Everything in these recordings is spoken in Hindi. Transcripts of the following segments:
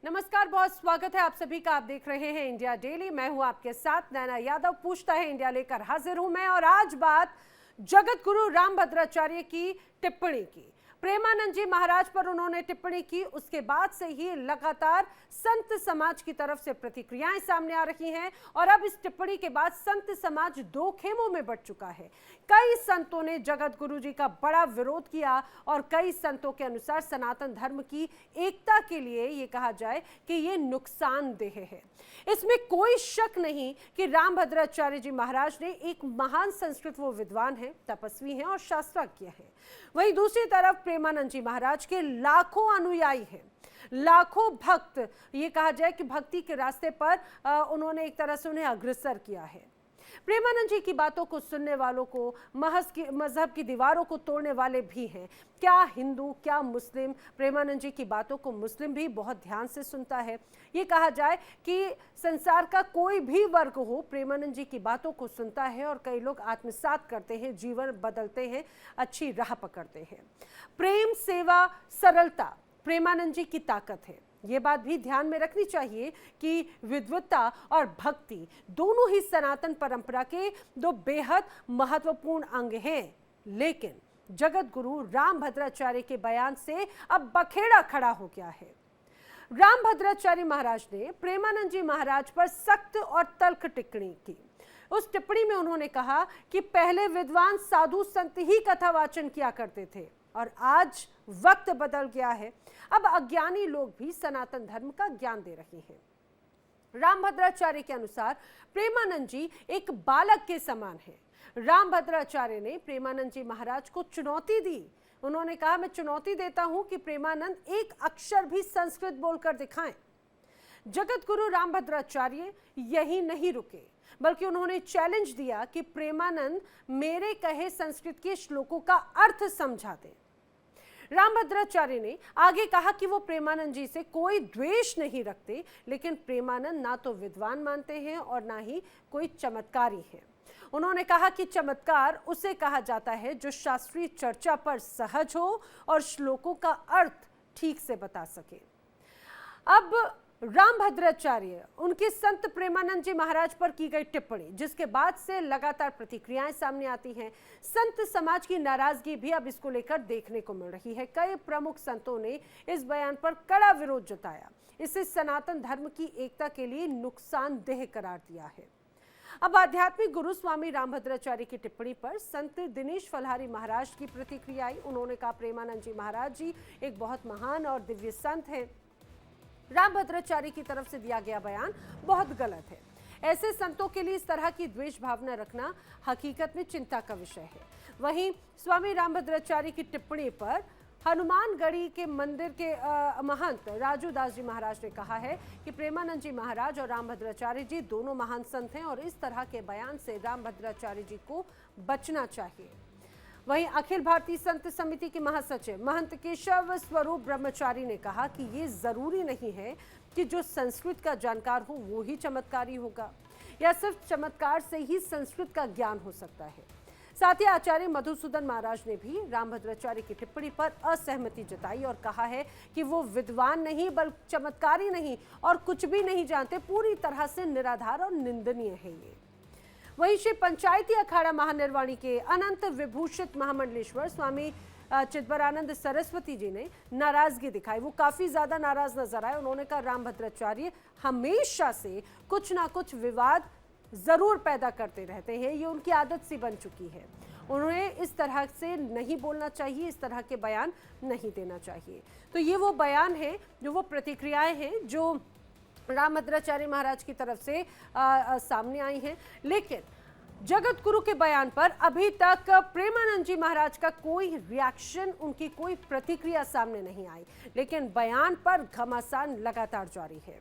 नमस्कार, बहुत स्वागत है आप सभी का। आप देख रहे हैं इंडिया डेली। मैं हूं आपके साथ नैना यादव। पूछता है इंडिया लेकर हाजिर हूं मैं। और आज बात जगत गुरु रामभद्राचार्य की टिप्पणी की। प्रेमानंद जी महाराज पर उन्होंने टिप्पणी की, उसके बाद से ही लगातार संत समाज की तरफ से प्रतिक्रियाएं सामने आ रही हैं। और अब इस टिप्पणी के बाद संत समाज दो खेमों में बंट चुका है। कई संतों ने जगत गुरु जी का बड़ा विरोध किया और कई संतों के अनुसार सनातन धर्म की एकता के लिए ये कहा जाए कि ये नुकसानदेह है। इसमें कोई शक नहीं कि रामभद्राचार्य जी महाराज ने एक महान संस्कृत वो विद्वान हैं, तपस्वी हैं और शास्त्रज्ञ हैं। वहीं दूसरी तरफ प्रेमानंद जी महाराज के लाखों अनुयायी हैं, लाखों भक्त। ये कहा जाए कि भक्ति के रास्ते पर उन्होंने एक तरह से उन्हें अग्रसर किया है। प्रेमानंद जी की बातों को सुनने वालों को मजहब की दीवारों को तोड़ने वाले भी हैं। क्या हिंदू, क्या मुस्लिम प्रेमानंद जी की बातों को मुस्लिम भी बहुत ध्यान से सुनता है। ये कहा जाए कि संसार का कोई भी वर्ग हो, प्रेमानंद जी की बातों को सुनता है और कई लोग आत्मसात करते हैं, जीवन बदलते हैं, अच्छी राह पकड़ते हैं। प्रेम, सेवा, सरलता प्रेमानंद जी की ताकत है। ये बात भी ध्यान में रखनी चाहिए कि विद्वत्ता और भक्ति दोनों ही सनातन परंपरा के दो बेहद महत्वपूर्ण अंग हैं। लेकिन जगत गुरु रामभद्राचार्य के बयान से अब बखेड़ा खड़ा हो गया है। रामभद्राचार्य महाराज ने प्रेमानंद जी महाराज पर सख्त और तल्ख टिप्पणी की। उस टिप्पणी में उन्होंने कहा कि पहले विद्वान साधु संत ही कथा वाचन किया करते थे और आज वक्त बदल गया है। अब अज्ञानी लोग भी सनातन धर्म का ज्ञान दे रहे हैं। रामभद्राचार्य के अनुसार प्रेमानंद जी एक बालक के समान है। रामभद्राचार्य ने प्रेमानंद जी महाराज को चुनौती दी। उन्होंने कहा, मैं चुनौती देता हूं कि प्रेमानंद एक अक्षर भी संस्कृत बोलकर दिखाएं। जगत गुरु रामभद्राचार्य यही नहीं रुके, बल्कि उन्होंने चैलेंज दिया कि प्रेमानंद मेरे कहे संस्कृत के श्लोकों का अर्थ समझा दें। रामभद्राचार्य ने आगे कहा कि वो प्रेमानंद जी से कोई द्वेष नहीं रखते, लेकिन प्रेमानंद ना तो विद्वान मानते हैं और ना ही कोई चमत्कारी है। उन्होंने कहा कि चमत्कार उसे कहा जाता है जो शास्त्रीय चर्चा पर सहज हो और श्लोकों का अर्थ ठीक से बता सके। अब रामभद्राचार्य उनके संत प्रेमानंद जी महाराज पर की गई टिप्पणी, जिसके बाद से लगातार प्रतिक्रियाएं सामने आती हैं। संत समाज की नाराजगी भी अब इसको लेकर देखने को मिल रही है। कई प्रमुख संतों ने इस बयान पर कड़ा विरोध जताया। इसे सनातन धर्म की एकता के लिए नुकसानदेह करार दिया है। अब आध्यात्मिक गुरु स्वामी रामभद्राचार्य की टिप्पणी पर संत दिनेश फलहारी महाराज की प्रतिक्रिया आई। उन्होंने कहा, प्रेमानंद जी महाराज जी एक बहुत महान और दिव्य संत हैं। रामभद्राचार्य की तरफ से दिया गया बयान बहुत गलत है। ऐसे संतों के लिए इस तरह की द्वेष भावना रखना हकीकत में चिंता का विषय है। वहीं स्वामी रामभद्राचार्य की टिप्पणी पर हनुमानगढ़ी के मंदिर के महंत राजू दास जी महाराज ने कहा है कि प्रेमानंद जी महाराज और रामभद्राचार्य जी दोनों महान संत हैं और इस तरह के बयान से रामभद्राचार्य जी को बचना चाहिए। वहीं अखिल भारतीय संत समिति के महासचिव महंत केशव स्वरूप ब्रह्मचारी ने कहा कि ये जरूरी नहीं है कि जो संस्कृत का जानकार हो वो ही चमत्कारी होगा, या सिर्फ चमत्कार से ही संस्कृत का ज्ञान हो सकता है। साथ ही आचार्य मधुसूदन महाराज ने भी रामभद्राचार्य की टिप्पणी पर असहमति जताई और कहा है कि वो विद्वान नहीं बल्कि चमत्कारी नहीं और कुछ भी नहीं जानते, पूरी तरह से निराधार और निंदनीय है ये। वहीं श्री पंचायती अखाड़ा महानिर्वाणी के अनंत विभूषित महामंडलेश्वर स्वामी चिदंबरानंद सरस्वती जी ने नाराजगी दिखाई। वो काफी ज्यादा नाराज नजर आए। उन्होंने कहा, रामभद्राचार्य हमेशा से कुछ ना कुछ विवाद जरूर पैदा करते रहते हैं, ये उनकी आदत सी बन चुकी है। उन्हें इस तरह से नहीं बोलना चाहिए, इस तरह के बयान नहीं देना चाहिए। तो ये वो बयान है, जो वो प्रतिक्रियाएं हैं जो रामभद्राचार्य महाराज की तरफ से सामने आई हैं। लेकिन जगत गुरु के बयान पर अभी तक प्रेमानंद जी महाराज का कोई रिएक्शन, उनकी कोई प्रतिक्रिया सामने नहीं आई। लेकिन बयान पर घमासान लगातार जारी है।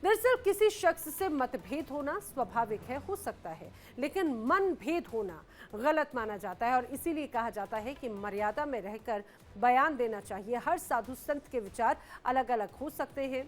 दरअसल किसी शख्स से मतभेद होना स्वाभाविक है, हो सकता है, लेकिन मनभेद होना गलत माना जाता है और इसीलिए कहा जाता है कि मर्यादा में रहकर बयान देना चाहिए। हर साधु संत के विचार अलग अलग हो सकते हैं,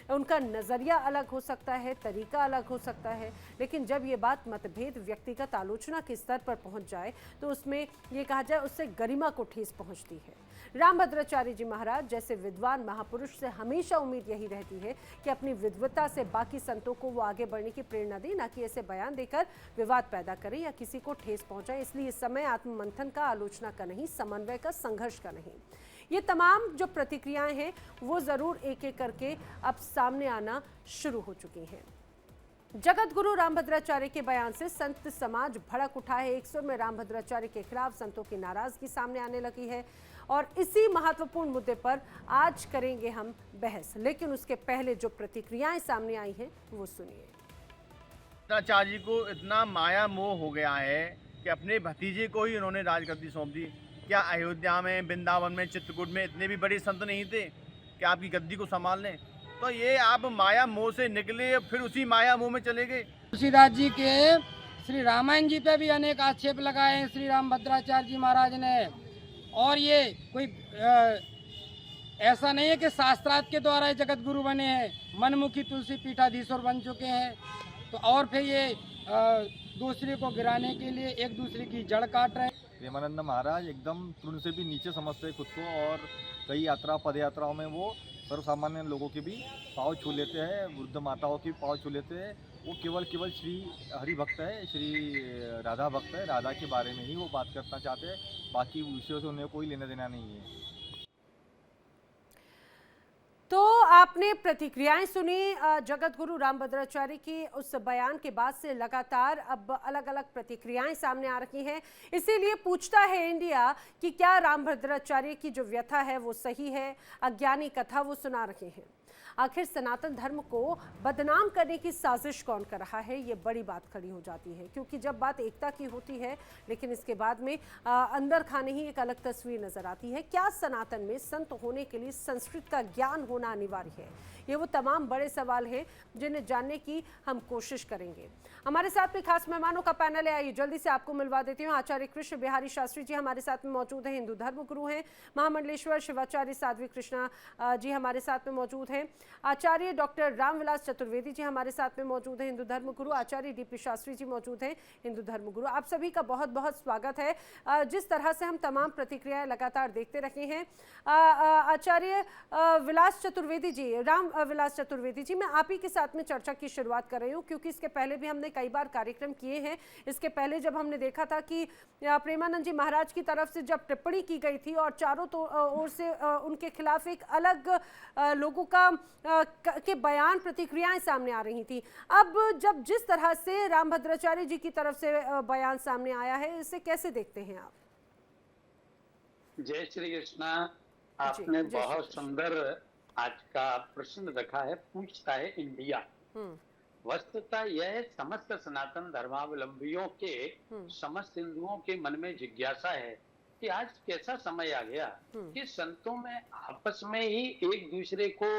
उनका नज़रिया अलग हो सकता है, तरीका अलग हो सकता है, लेकिन जब ये बात मतभेद, व्यक्तिगत आलोचना के स्तर पर पहुंच जाए तो उसमें ये कहा जाए उससे गरिमा को ठेस पहुंचती है। रामभद्राचार्य जी महाराज जैसे विद्वान महापुरुष से हमेशा उम्मीद यही रहती है कि अपनी विद्वता से बाकी संतों को वो आगे बढ़ने की प्रेरणा दें, ना कि ऐसे बयान देकर विवाद पैदा करें या किसी को ठेस पहुंचाएं। इसलिए इस समय आत्ममंथन का, आलोचना का नहीं, समन्वय का, संघर्ष का नहीं। ये तमाम जो प्रतिक्रियाएं हैं वो जरूर एक एक करके अब सामने आना शुरू हो चुकी हैं। जगत गुरु रामभद्राचार्य के बयान से संत समाज भड़क उठा है। एक सुर में रामभद्राचार्य के खिलाफ संतों की नाराजगी सामने आने लगी है और इसी महत्वपूर्ण मुद्दे पर आज करेंगे हम बहस। लेकिन उसके पहले जो प्रतिक्रियाएं सामने आई हैं वो सुनिए। रामभद्राचार्य जी को इतना माया मोह हो गया है कि अपने भतीजे को ही उन्होंने राजगद्दी सौंप दी। क्या अयोध्या में, वृंदावन में, चित्रकूट में इतने भी बड़े संत नहीं थे कि आपकी गद्दी को संभाल लें? तो ये आप माया मोह से निकले, फिर उसी माया मोह में चले गए। तुलसीदास जी के श्री रामायण जी पे भी अनेक आक्षेप लगाए हैं श्री रामभद्राचार्य जी महाराज ने। और ये कोई ऐसा नहीं है कि शास्त्रार्थ के द्वारा जगत गुरु बने हैं, मनमुखी तुलसी पीठाधीश्वर बन चुके हैं। तो और फिर ये दूसरे को गिराने के लिए एक दूसरे की जड़ काट रहे हैं। प्रेमानंद महाराज एकदम तृण से भी नीचे समझते खुद को और कई पद यात्राओं में वो सर्वसामान्य लोगों के भी पाँव छू लेते हैं, वृद्ध माताओं के पाँव छू लेते हैं। वो केवल श्री हरि भक्त है, श्री राधा भक्त है, राधा के बारे में ही वो बात करना चाहते हैं, बाकी विषयों से उन्हें कोई लेना देना नहीं है। तो आपने प्रतिक्रियाएं सुनी जगत गुरु रामभद्राचार्य की उस बयान के बाद से लगातार अब अलग अलग प्रतिक्रियाएं सामने आ रही हैं। इसीलिए पूछता है इंडिया कि क्या रामभद्राचार्य की जो व्यथा है वो सही है, अज्ञानी कथा वो सुना रहे हैं। आखिर सनातन धर्म को बदनाम करने की साजिश कौन कर रहा है, ये बड़ी बात खड़ी हो जाती है। क्योंकि जब बात एकता की होती है लेकिन इसके बाद में अंदर खाने ही एक अलग तस्वीर नजर आती है। क्या सनातन में संत होने के लिए संस्कृत का ज्ञान होना अनिवार्य है? ये वो तमाम बड़े सवाल हैं जिन्हें जानने की हम कोशिश करेंगे। हमारे साथ में खास मेहमानों का पैनल है, आइए जल्दी से आपको मिलवा देती हूँ। आचार्य कृष्ण बिहारी शास्त्री जी हमारे साथ में मौजूद हैं, हिंदू धर्म गुरु हैं। महामंडलेश्वर शिवाचार्य साध्वी कृष्णा जी हमारे साथ में मौजूद हैं। आचार्य डॉक्टर रामविलास चतुर्वेदी जी हमारे साथ में मौजूद हैं, हिंदू धर्म गुरु। आचार्य डीपी शास्त्री जी मौजूद हैं, हिंदू धर्म गुरु। आप सभी का बहुत बहुत स्वागत है। जिस तरह से हम तमाम प्रतिक्रियाएं लगातार देखते रहे हैं, आचार्य विलास चतुर्वेदी जी, राम विलास चतुर्वेदी जी, मैं आप ही के साथ में चर्चा की शुरुआत कर रही हूँ क्योंकि इसके पहले भी हमने कई बार कार्यक्रम किए हैं। इसके पहले जब हमने देखा था कि प्रेमानंद जी महाराज की तरफ से जब टिप्पणी की गई थी और चारों ओर से उनके खिलाफ एक अलग लोगों के बयान, प्रतिक्रियाएं सामने आ रही थी। अब जब जिस तरह से रामभद्राचार्य जी की तरफ से बयान सामने आया है, इसे कैसे देखते हैं आप? जय श्री कृष्णा। आपने बहुत सुंदर आज का प्रश्न रखा है। पूछता है इंडिया। वस्तुतः यह समस्त सनातन धर्मावलंबियों के, समस्त हिंदुओं के मन में जिज्ञासा है कि आज कैसा समय आ गया कि संतों में आपस में ही एक दूसरे को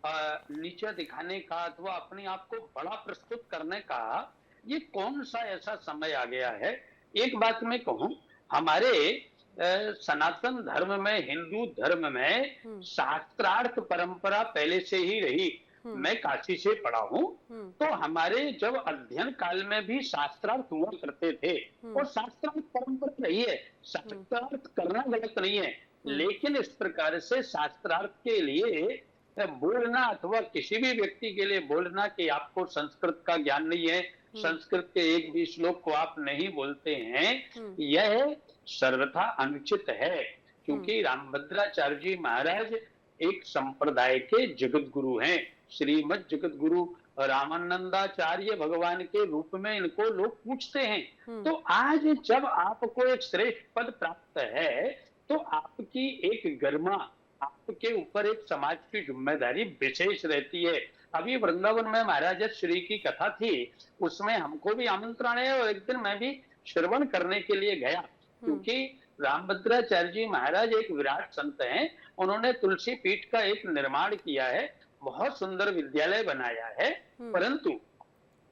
नीचा दिखाने का अथवा अपने आप को बड़ा प्रस्तुत करने का ये कौन सा ऐसा समय आ गया है। एक बात मैं कहूं, हमारे सनातन धर्म में, हिंदू धर्म में शास्त्रार्थ परंपरा पहले से ही रही। मैं काशी से पढ़ा हूं, तो हमारे जब अध्ययन काल में भी शास्त्रार्थ हुआ करते थे और शास्त्रार्थ परंपरा रही है। शास्त्रार्थ करना गलत नहीं है, लेकिन इस प्रकार से शास्त्रार्थ के लिए बोलना अथवा किसी भी व्यक्ति के लिए बोलना कि आपको संस्कृत का ज्ञान नहीं है, संस्कृत के एक भी श्लोक को आप नहीं बोलते हैं, यह सर्वथा अनुचित है। क्योंकि रामभद्राचार्य जी महाराज एक संप्रदाय के जगत गुरु हैं। श्रीमद जगत गुरु रामानंदाचार्य भगवान के रूप में इनको लोग पूछते हैं। तो आज जब आपको एक श्रेष्ठ पद प्राप्त है तो आपकी एक गरिमा, आपके ऊपर एक समाज की जिम्मेदारी विशेष रहती है। अभी वृंदावन में महाराज श्री की कथा थी, उसमें हमको भी आमंत्रण है और एक दिन मैं भी श्रवण करने के लिए गया। क्योंकि रामभद्राचार्य जी महाराज एक विराट संत हैं। उन्होंने तुलसी पीठ का एक निर्माण किया है, बहुत सुंदर विद्यालय बनाया है। परंतु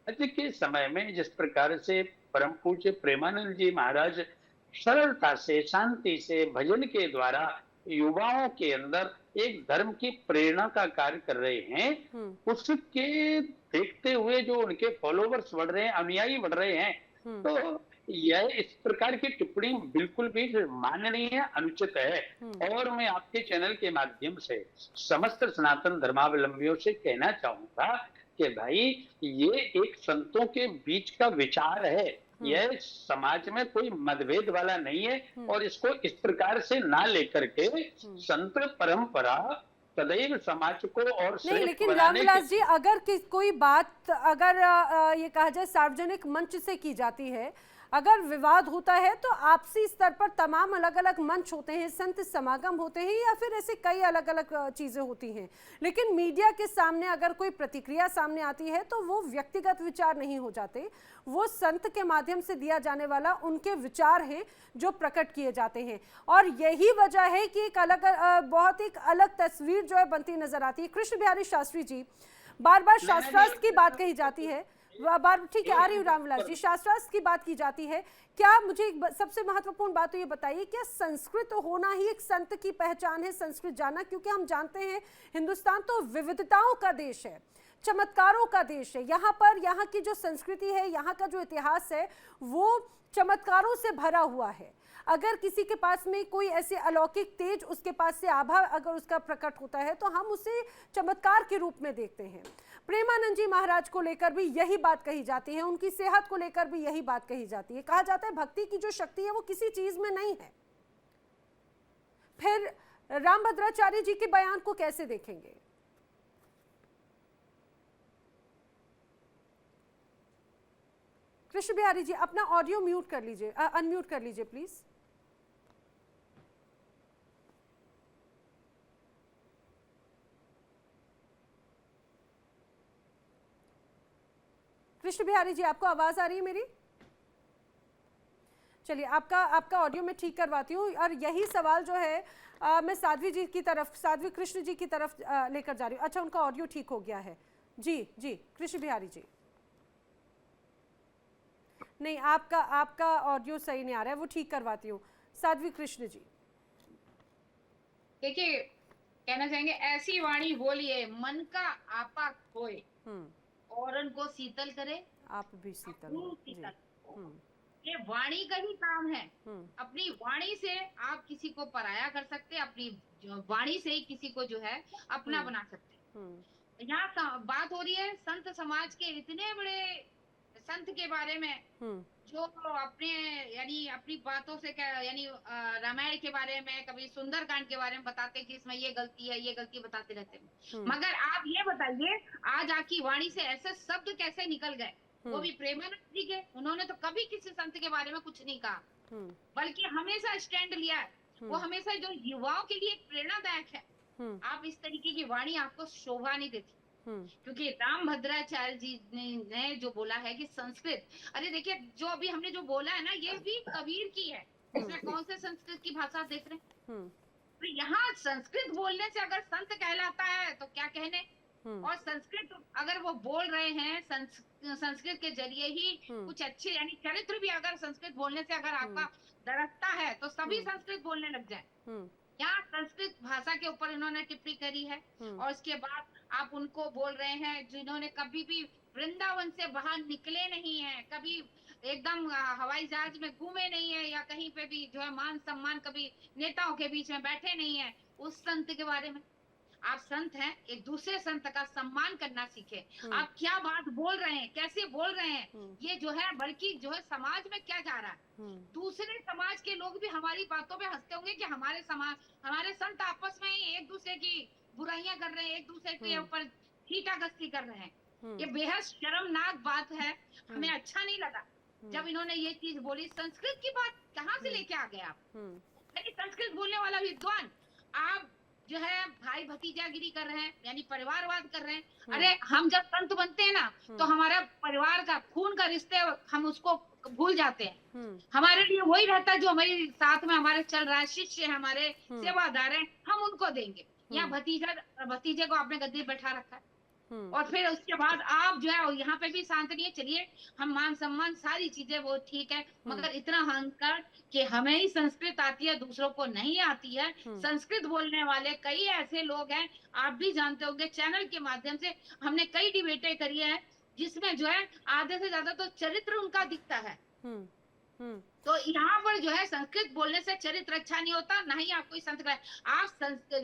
आज के समय में जिस प्रकार से परम पूज्य प्रेमानंद जी महाराज सरलता से, शांति से, भजन के द्वारा युवाओं के अंदर एक धर्म की प्रेरणा का कार्य कर रहे हैं, उसके देखते हुए जो उनके फॉलोवर्स बढ़ रहे हैं, अनुयायी बढ़ रहे हैं, तो यह इस प्रकार की टिप्पणी बिल्कुल भी माननीय है, अनुचित है। और मैं आपके चैनल के माध्यम से समस्त सनातन धर्मावलंबियों से कहना चाहूंगा कि भाई ये एक संतों के बीच का विचार है, यह समाज में कोई मतभेद वाला नहीं है। और इसको इस प्रकार से ना लेकर के संत परंपरा सदैव समाज को और नहीं, श्रेष्ठ लेकिन बनाने रामविलास के जी, अगर कोई बात अगर ये कहा जाए सार्वजनिक मंच से की जाती है, अगर विवाद होता है तो आपसी स्तर पर तमाम अलग अलग मंच होते हैं, संत समागम होते हैं, या फिर ऐसे कई अलग अलग चीज़ें होती हैं, लेकिन मीडिया के सामने अगर कोई प्रतिक्रिया सामने आती है तो वो व्यक्तिगत विचार नहीं हो जाते, वो संत के माध्यम से दिया जाने वाला उनके विचार हैं जो प्रकट किए जाते हैं। और यही वजह है कि एक अलग बहुत एक अलग तस्वीर जो है बनती नजर आती है। कृष्ण बिहारी शास्त्री जी, बार बार शास्त्रार्थ की बात कही जाती है, बार ठीक है, आ रही हूँ रामविलास जी, शास्त्रार्थ की बात की जाती है। क्या मुझे एक सबसे महत्वपूर्ण बात तो ये बताइए, क्या संस्कृत होना ही एक संत की पहचान है, संस्कृत जानना? क्योंकि हम जानते हैं हिंदुस्तान तो विविधताओं का देश है, चमत्कारों का देश है। यहाँ पर यहाँ की जो संस्कृति है, यहाँ का जो इतिहास है, वो चमत्कारों से भरा हुआ है। अगर किसी के पास में कोई ऐसे अलौकिक तेज उसके पास से आभा अगर उसका प्रकट होता है तो हम उसे चमत्कार के रूप में देखते हैं। प्रेमानंद जी महाराज को लेकर भी यही बात कही जाती है, उनकी सेहत को लेकर भी यही बात कही जाती है। कहा जाता है भक्ति की जो शक्ति है वो किसी चीज में नहीं है। फिर रामभद्राचार्य जी के बयान को कैसे देखेंगे? कृष्ण बिहारी जी, अपना ऑडियो म्यूट कर लीजिए, अनम्यूट कर लीजिए प्लीज। कृष्ण बिहारी जी, आपको आवाज आ रही है मेरी? चलिए, आपका ऑडियो मैं ठीक करवाती हूँ। और यही सवाल जो है मैं साध्वी जी की तरफ, साध्वी कृष्ण जी की तरफ लेकर जा रही हूँ। अच्छा, उनका ऑडियो ठीक हो गया है। जी जी, कृष्ण बिहारी जी, नहीं, आपका ऑडियो सही नहीं आ रहा है, वो ठीक करवाती हूँ। साध्वी कृष्ण जी, देखिए, कहना चाहेंगे, ऐसी वाणी बोलिए मन का आपा खोए और उनको शीतल करे, आप भी शीतल हो। ये वाणी का ही काम है। अपनी वाणी से आप किसी को पराया कर सकते, अपनी वाणी से ही किसी को जो है अपना बना सकते। यहाँ बात हो रही है संत समाज के इतने बड़े संत के बारे में जो अपने यानी अपनी बातों से क्या, यानी रामायण के बारे में, कभी सुंदरकांड के बारे में बताते हैं कि इसमें ये गलती है, ये गलती बताते रहते हैं। मगर आप ये बताइए, आज आपकी वाणी से ऐसे शब्द कैसे निकल गए, वो भी प्रेमानंद जी के? उन्होंने तो कभी किसी संत के बारे में कुछ नहीं कहा, बल्कि हमेशा स्टैंड लिया है। वो हमेशा जो युवाओं के लिए प्रेरणादायक है। आप इस तरीके की वाणी आपको शोभा नहीं देती, क्योंकि रामभद्राचार्य जी ने जो बोला है कि संस्कृत, अरे देखिए, जो अभी हमने जो बोला है ना, ये भी कबीर की है। इसमें कौन से संस्कृत की भाषा देख रहे हैं? तो यहाँ संस्कृत बोलने से अगर संत कहलाता है तो क्या कहने। और संस्कृत अगर वो बोल रहे हैं, संस्कृत के जरिए ही कुछ अच्छे, यानी चरित्र भी अगर संस्कृत बोलने से अगर आपका दरकता है तो सभी संस्कृत बोलने लग जाए। यहाँ संस्कृत भाषा के ऊपर इन्होंने टिप्पणी करी है, और उसके बाद आप उनको बोल रहे हैं जिन्होंने कभी भी वृंदावन से बाहर निकले नहीं है, कभी एकदम हवाई जहाज में घूमे नहीं है, या कहीं पे भी जो है मान सम्मान कभी नेताओं के बीच में बैठे नहीं है, उस संत के बारे में आप संत हैं, एक दूसरे संत का सम्मान करना सीखे। आप क्या बात बोल रहे हैं, कैसे बोल रहे हैं, ये जो है बल्कि जो है समाज में क्या जा रहा है। दूसरे समाज के लोग भी हमारी बातों पे हंसते होंगे कि हमारे समाज, हमारे संत आपस में ही एक दूसरे की बुराइयां कर रहे हैं, एक दूसरे के ऊपर छीटाकशी कर रहे हैं। ये बेहद शर्मनाक बात है। हमें अच्छा नहीं लगा जब इन्होंने ये चीज बोली। संस्कृत की बात कहाँ से लेके आ गए आप? संस्कृत बोलने वाला विद्वान, आप जो है भाई भतीजागिरी कर रहे हैं, यानी परिवारवाद कर रहे हैं। अरे हम जब संत बनते हैं ना तो हमारा परिवार का खून का रिश्ते हम उसको भूल जाते हैं। हमारे लिए वही रहता है जो हमारे साथ में हमारे चल रहा है, शिष्य है, हमारे सेवादार हैं, हम उनको देंगे। या भतीजे को आपने गद्दी बैठा रखा है, और फिर उसके बाद आप जो है यहाँ पे भी शांत नहीं है। चलिए, हम मान सम्मान सारी चीजें वो ठीक है, मगर इतना अहंकार कि हमें ही संस्कृत आती है, दूसरों को नहीं आती है। संस्कृत बोलने वाले कई ऐसे लोग हैं, आप भी जानते होंगे, चैनल के माध्यम से हमने कई डिबेटें करी है, जिसमें जो है आधे से ज्यादा तो चरित्र उनका दिखता है। तो यहाँ पर जो है संस्कृत बोलने से चरित्र अच्छा नहीं होता, ना ही आप कोई संत का। आप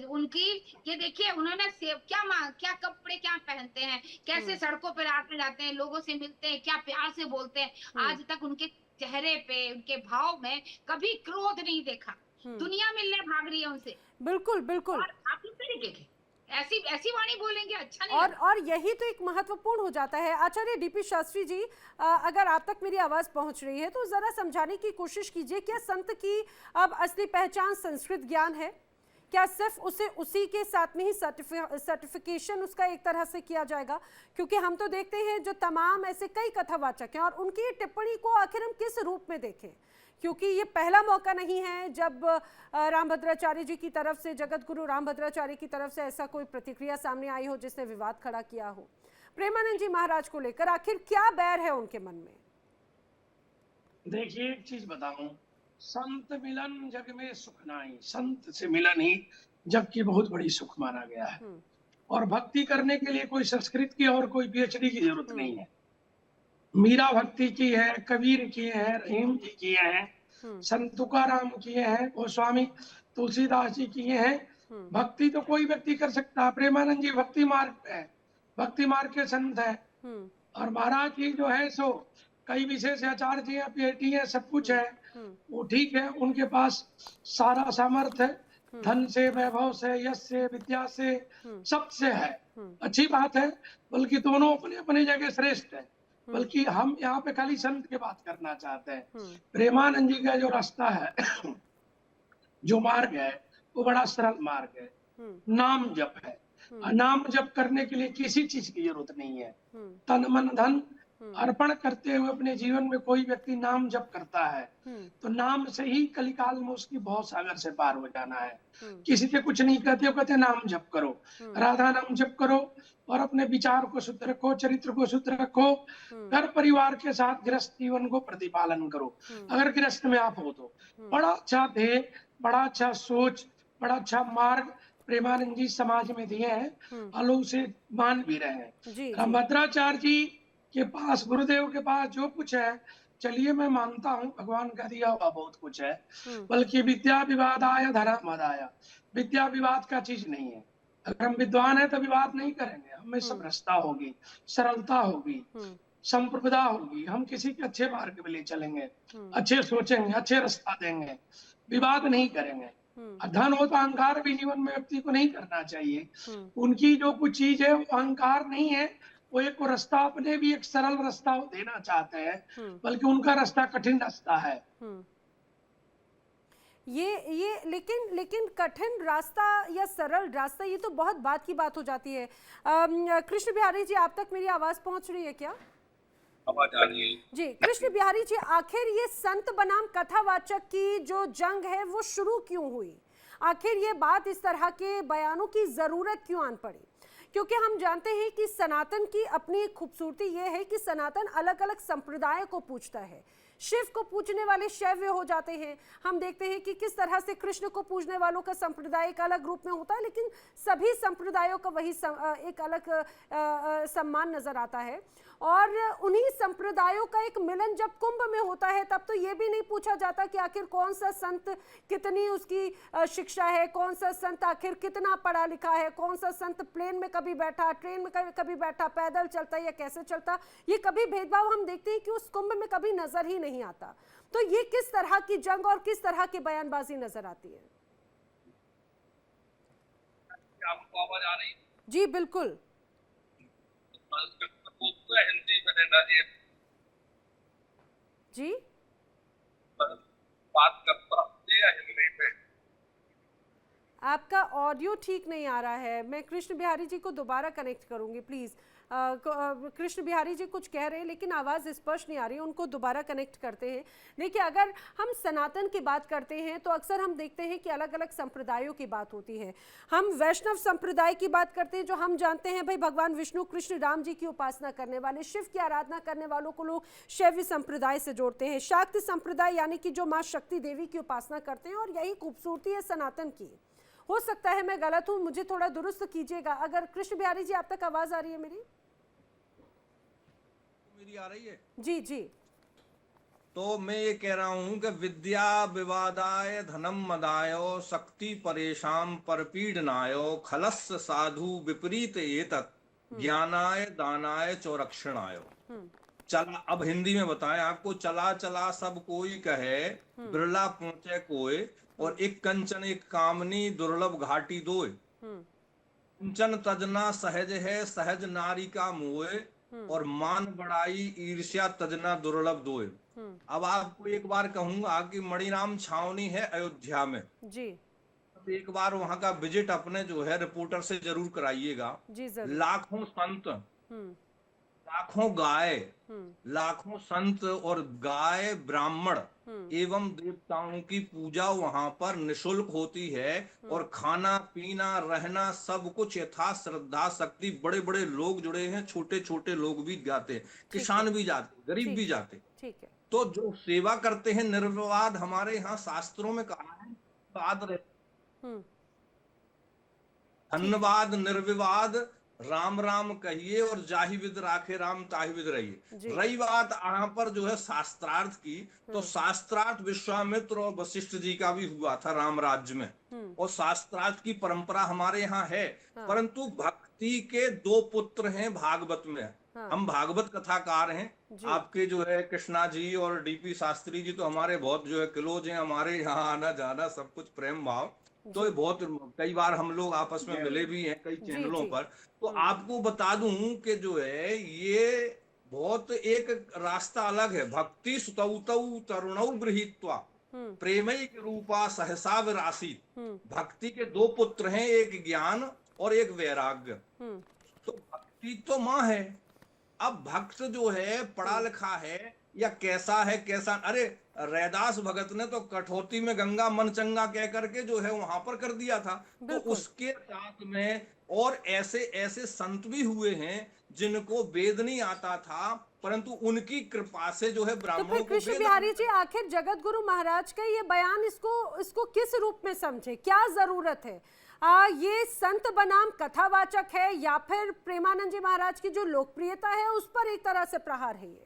उनकी ये देखिए, उन्होंने क्या कपड़े क्या पहनते हैं, कैसे सड़कों पर आते जाते हैं, लोगों से मिलते हैं, क्या प्यार से बोलते हैं। आज तक उनके चेहरे पे, उनके भाव में कभी क्रोध नहीं देखा। दुनिया मिलने भाग रही है उनसे। बिल्कुल बिल्कुल। और आप इस तरीके के ऐसी वाणी बोलेंगे, अच्छा नहीं और यही तो एक महत्वपूर्ण हो जाता है। आचार्य डीपी शास्त्री जी, अगर आप तक मेरी आवाज पहुंच रही है तो जरा समझाने की कोशिश कीजिए, क्या संत की अब असली पहचान संस्कृत ज्ञान है? क्या सिर्फ उसे उसी के साथ में ही सर्टिफिकेशन उसका एक तरह से किया जाएगा? क्योंकि हम तो देखते हैं जो तमाम ऐसे कई कथावाचक हैं, और उनकी टिप्पणी को आखिर हम किस रूप में देखें, क्योंकि ये पहला मौका नहीं है जब रामभद्राचार्य जी की तरफ से, जगत गुरु रामभद्राचार्य की तरफ से ऐसा कोई प्रतिक्रिया सामने आई हो जिसने विवाद खड़ा किया हो। प्रेमानंद जी महाराज को लेकर आखिर क्या बैर है उनके मन में? देखिए, एक चीज बताऊं, संत मिलन जग में सुख नाई। संत से मिलन ही जग की बहुत बड़ी सुख माना गया है। और भक्ति करने के लिए कोई संस्कृत की और कोई पीएचडी की जरूरत नहीं है। मीरा भक्ति की है, कबीर की है, रहीम जी की है, संत तुकाराम किए हैं, गोस्वामी तुलसीदास जी किए हैं। भक्ति तो कोई व्यक्ति कर सकता है। प्रेमानंद जी भक्ति मार्ग पे है, भक्ति मार्ग के संत है। और महाराज जी जो है सो कई विशेष आचार्य जी है, पीएचडी है, सब कुछ है, वो ठीक है। उनके पास सारा सामर्थ्य है, धन से, वैभव से, यश से, विद्या से, सबसे है। अच्छी बात है, बल्कि दोनों अपने अपने जगह श्रेष्ठ है। बल्कि हम यहाँ पे खाली संत की बात करना चाहते हैं। प्रेमानंद जी का जो रास्ता है, जो मार्ग है, वो बड़ा सरल मार्ग है। नाम जप है। नाम जप करने के लिए किसी चीज की जरूरत नहीं है। तन मन धन अर्पण करते हुए अपने जीवन में कोई व्यक्ति नाम जप करता है तो नाम से ही कलिकाल में उसकी बहुत सागर से पार हो जाना है। किसी से कुछ नहीं कहते, कहते नाम जप करो, राधा नाम जप करो, और अपने विचार को शुद्ध रखो, चरित्र को शुद्ध रखो, घर परिवार के साथ गृहस्थ जीवन को प्रतिपालन करो। अगर गृहस्थ में आप हो तो बड़ा अच्छा ध्येय, बड़ा अच्छा सोच, बड़ा अच्छा मार्ग प्रेमानंद जी समाज में दिए हैं, और लोग उसे मान भी रहे हैं। रामभद्राचार्य जी के पास, गुरुदेव के पास जो कुछ है, चलिए मैं मानता हूँ भगवान का दिया हुआ बहुत कुछ है, बल्कि विद्या विवादाय धर्मदाय, विद्या विवाद का चीज नहीं है। अगर हम विद्वान है तो विवाद नहीं करेंगे, हमें समरसता होगी, सरलता होगी, संप्रभुता होगी, हम किसी के अच्छे मार्ग में ले चलेंगे, अच्छे सोचेंगे, अच्छे रास्ता देंगे, विवाद नहीं करेंगे। धन हो तो अहंकार भी जीवन में व्यक्ति को नहीं करना चाहिए। उनकी जो कुछ चीज है वो अहंकार नहीं है, वो एक रास्ता अपने भी एक सरल रास्ता देना चाहते हैं, बल्कि उनका रास्ता कठिन रास्ता है। ये लेकिन कठिन रास्ता या सरल रास्ता, ये तो बहुत बात की बात हो जाती है। कृष्ण बिहारी जी, आप तक मेरी आवाज पहुंच रही है क्या? आवाज आ रही है जी। कृष्ण बिहारी जी, आखिर ये संत बनाम कथावाचक की जो जंग है वो शुरू क्यों हुई? आखिर ये बात, इस तरह के बयानों की जरूरत क्यों आन पड़ी? क्योंकि हम जानते हैं कि सनातन की अपनी एक खूबसूरती ये है कि सनातन अलग अलग संप्रदाय को पूजता है। शिव को पूजने वाले शैव्य हो जाते हैं। हम देखते हैं कि किस तरह से कृष्ण को पूजने वालों का संप्रदाय एक अलग रूप में होता है, लेकिन सभी संप्रदायों का वही एक अलग सम्मान नजर आता है। और उन्हीं संप्रदायों का एक मिलन जब कुंभ में होता है, तब तो ये भी नहीं पूछा जाता कि आखिर कौन सा संत कितनी उसकी शिक्षा है, कौन सा संत आखिर कितना पढ़ा लिखा है, कौन सा संत प्लेन में कभी बैठा, ट्रेन में कभी बैठा, पैदल चलता या कैसे चलता। ये कभी भेदभाव हम देखते हैं कि उस कुंभ में कभी नजर ही नहीं आता। तो ये किस तरह की जंग और किस तरह की बयानबाजी नजर आती है? आपको आवाज आ रही है? जी बिल्कुल। जी बात करता हिंदी में। आपका ऑडियो ठीक नहीं आ रहा है। मैं कृष्ण बिहारी जी को दोबारा कनेक्ट करूंगी, प्लीज। कृष्ण बिहारी जी कुछ कह रहे हैं लेकिन आवाज़ स्पष्ट नहीं आ रही, उनको दोबारा कनेक्ट करते हैं। देखिए, अगर हम सनातन की बात करते हैं तो अक्सर हम देखते हैं कि अलग अलग संप्रदायों की बात होती है। हम वैष्णव संप्रदाय की बात करते हैं, जो हम जानते हैं भाई भगवान विष्णु, कृष्ण, राम जी की उपासना करने वाले, शिव की आराधना करने वालों को लोग शैव संप्रदाय से जोड़ते हैं। शाक्त संप्रदाय यानी कि जो माँ शक्ति देवी की उपासना करते हैं, और यही खूबसूरती है सनातन की। हो सकता है मैं गलत हूँ, मुझे थोड़ा दुरुस्त कीजिएगा। अगर कृष्ण बिहारी जी, आप तक आवाज आ रही है मेरी? आ रही है? जी जी। तो मैं ये कह रहा हूं कि विद्या विवादाय धनम मदायो शक्ति परेशान परपीडनायो खलस्य साधु विपरीत एतत् ज्ञानाय दानाय चौरक्षणाय। चला, अब हिंदी में बताएं आपको। चला चला सब कोई कहे, बिरला पहुंचे कोय, और एक कंचन एक कामनी दुर्लभ घाटी दोय। कंचन तजना सहज है सहज नारी का मोय, और मान बढ़ाई ईर्ष्या तजना दुर्लभ दोय। अब आपको एक बार कहूंगा कि मणिराम छावनी है अयोध्या में जी, तो एक बार वहां का विजिट अपने जो है रिपोर्टर से जरूर कराइएगा। जी जरूर। लाखों संत, लाखों गाय, लाखों संत और गाय ब्राह्मण एवं देवताओं की पूजा वहां पर निशुल्क होती है, और खाना पीना रहना सब कुछ यथा श्रद्धा शक्ति। बड़े बड़े लोग जुड़े हैं, छोटे छोटे लोग भी जाते हैं, किसान भी जाते, गरीब भी जाते। ठीक है। तो जो सेवा करते हैं निर्विवाद, हमारे यहाँ शास्त्रों में कहा है धन्यवाद निर्विवाद राम राम कहिए, और जाहि विद राखे राम ताहि विद रहिए। रही बात यहाँ पर जो है शास्त्रार्थ की, तो शास्त्रार्थ विश्वामित्र और वशिष्ठ जी का भी हुआ था राम राज्य में, और शास्त्रार्थ की परंपरा हमारे यहाँ है। परंतु भक्ति के दो पुत्र हैं भागवत में। हम भागवत कथाकार हैं। आपके जो है कृष्णा जी और डीपी शास्त्री जी तो हमारे बहुत जो है क्लोज हैं, हमारे यहाँ आना जाना सब कुछ प्रेम भाव। तो ये बहुत कई बार हम लोग आपस में मिले भी हैं कई चैनलों पर। तो आपको बता दूं कि जो है ये बहुत एक रास्ता अलग है। भक्ति सुतौतौ तरुणौ गृहीत्वा प्रेमैक रूपा सहसा विरासीत। भक्ति के दो पुत्र हैं, एक ज्ञान और एक वैराग्य। तो भक्ति तो माँ है। अब भक्त जो है पढ़ा लिखा है या कैसा है कैसा, अरे रैदास भगत ने तो कठौती में गंगा मन चंगा कह करके जो है वहां पर कर दिया था। तो उसके साथ में और ऐसे ऐसे संत भी हुए हैं जिनको वेद नहीं आता था, परंतु उनकी कृपा से जो है ब्राह्मणों को। कृष्ण बिहारी जी, आखिर जगत गुरु महाराज का ये बयान इसको किस रूप में समझे, क्या जरूरत है? ये संत बनाम कथावाचक है या फिर प्रेमानंद जी महाराज की जो लोकप्रियता है उस पर एक तरह से प्रहार है? ये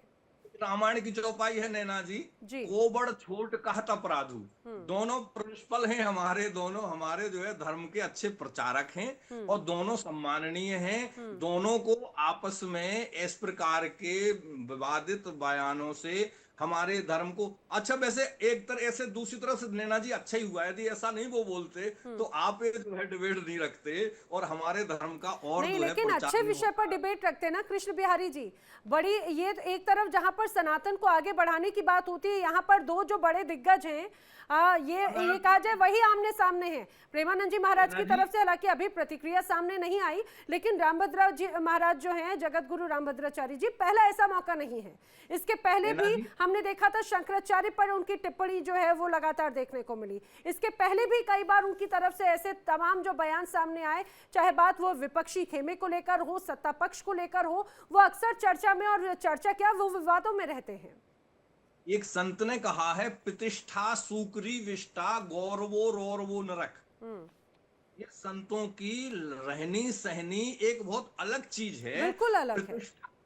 रामायण की चौपाई है नैना जी, कोबड़ छोट कहत अपराधु। दोनों प्रिंसिपल हैं हमारे, दोनों हमारे जो है धर्म के अच्छे प्रचारक हैं और दोनों सम्माननीय हैं। दोनों को आपस में इस प्रकार के विवादित बयानों से हमारे धर्म को, अच्छा वैसे एक तरह ऐसे दूसरी तरफ से नैना जी अच्छा ही हुआ, यदि ऐसा नहीं वो बोलते तो आप जो है डिबेट नहीं रखते और हमारे धर्म का और नहीं, जो लेकिन है अच्छे विषय पर डिबेट रखते ना कृष्ण बिहारी जी। बड़ी ये एक तरफ जहां पर सनातन को आगे बढ़ाने की बात होती है, यहाँ पर दो जो बड़े दिग्गज हैं ये कहा जाए वही आमने सामने हैं। प्रेमानंद जी महाराज की तरफ से हालांकि अभी प्रतिक्रिया सामने नहीं आई, लेकिन रामभद्र जी महाराज जो हैं जगत गुरु रामभद्राचार्य जी, पहला ऐसा मौका नहीं है। इसके पहले भी हमने देखा था शंकराचार्य पर उनकी टिप्पणी जो है वो लगातार देखने को मिली। इसके पहले भी कई बार उनकी तरफ से ऐसे तमाम जो बयान सामने आए, चाहे बात वो विपक्षी खेमे को लेकर हो, सत्ता पक्ष को लेकर हो, वो अक्सर चर्चा में, और चर्चा क्या वो विवादों में रहते हैं। एक संत ने कहा है प्रतिष्ठा सूकरी विष्टा गौरवो रोरवो नरक। ये संतों की रहनी सहनी एक बहुत अलग चीज है, बिल्कुल अलग है।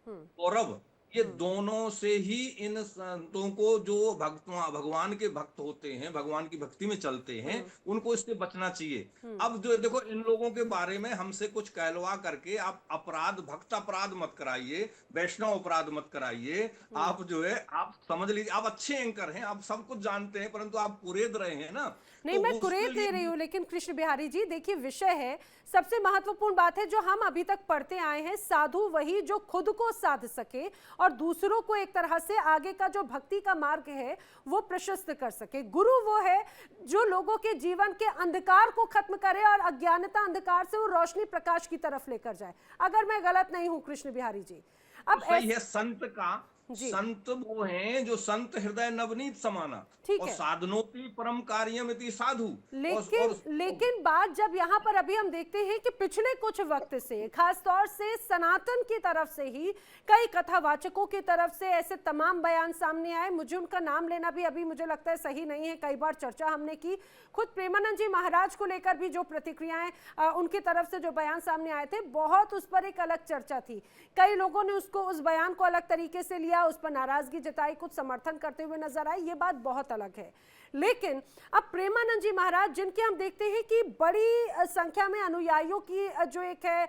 गौरव ये दोनों से ही इन संतों को जो भगवान के भक्त होते हैं, भगवान की भक्ति में चलते हैं, उनको इससे बचना चाहिए। अब जो देखो इन लोगों के बारे में हमसे कुछ कहलवा करके आप अपराध, भक्त अपराध मत कराइए, वैष्णव अपराध मत कराइए। आप जो है आप समझ लीजिए आप अच्छे एंकर हैं, आप सब कुछ जानते हैं, परंतु आप कुरेद रहे हैं ना। नहीं, मैं कुरेद नहीं रही हूँ, लेकिन कृष्ण बिहारी जी देखिए विषय है, सबसे महत्वपूर्ण बात है जो हम अभी तक पढ़ते आए हैं, साधु वही जो खुद को साध सके और दूसरों को एक तरह से आगे का जो भक्ति का मार्ग है वो प्रशस्त कर सके। गुरु वो है जो लोगों के जीवन के अंधकार को खत्म करे और अज्ञानता अंधकार से वो रोशनी प्रकाश की तरफ लेकर जाए। अगर मैं गलत नहीं हूँ कृष्ण बिहारी जी। अब सही है, संत का संत वो हैं जो संत हृदय नवनीत समाना और साधनोपि परम कार्यमिति साधु। लेकिन बात जब यहाँ पर अभी हम देखते हैं कि पिछले कुछ वक्त से खासतौर से सनातन की तरफ से ही कई कथावाचकों की तरफ से ऐसे तमाम बयान सामने आए। मुझे उनका नाम लेना भी अभी मुझे लगता है सही नहीं है, कई बार चर्चा हमने की। खुद प्रेमानंद जी महाराज को लेकर भी जो प्रतिक्रियाएं उनकी तरफ से जो बयान सामने आए थे, बहुत उस पर एक अलग चर्चा थी। कई लोगों ने उस बयान को अलग तरीके से लिया, किया, उस पर नाराजगी जताई, कुछ समर्थन करते हुए नजर आए, ये बात बहुत अलग है। लेकिन अब प्रेमानंद जी महाराज, जिनके हम देखते हैं कि बड़ी संख्या में अनुयायियों की जो एक है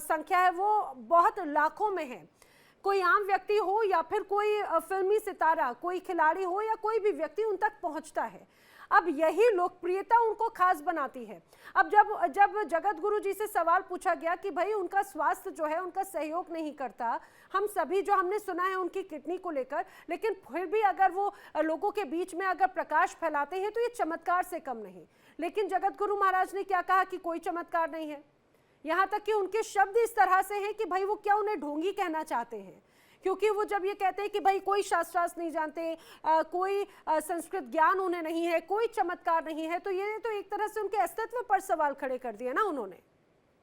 संख्या है वो बहुत लाखों में है, कोई आम व्यक्ति हो या फिर कोई फिल्मी सितारा, कोई खिलाड़ी हो या कोई भी व्यक्ति उन तक पहुंचता है। अब यही लोकप्रियता उनको खास बनाती है। अब जब जगत गुरु जी से सवाल पूछा गया कि भाई उनका स्वास्थ्य जो है उनका सहयोग नहीं करता, हम सभी जो हमने सुना है उनकी किडनी को लेकर, लेकिन फिर भी अगर वो लोगों के बीच में अगर प्रकाश फैलाते हैं तो ये चमत्कार से कम नहीं। लेकिन जगत गुरु महाराज ने क्या कहा कि कोई चमत्कार नहीं है। यहाँ तक कि उनके शब्द इस तरह से हैं कि भाई वो क्या उन्हें ढोंगी कहना चाहते हैं, क्योंकि वो जब ये कहते हैं कि भाई कोई शास्त्रार्थ नहीं जानते, कोई संस्कृत ज्ञान उन्हें नहीं है, कोई चमत्कार नहीं है, तो ये तो एक तरह से उनके अस्तित्व पर सवाल खड़े कर दिए ना उन्होंने।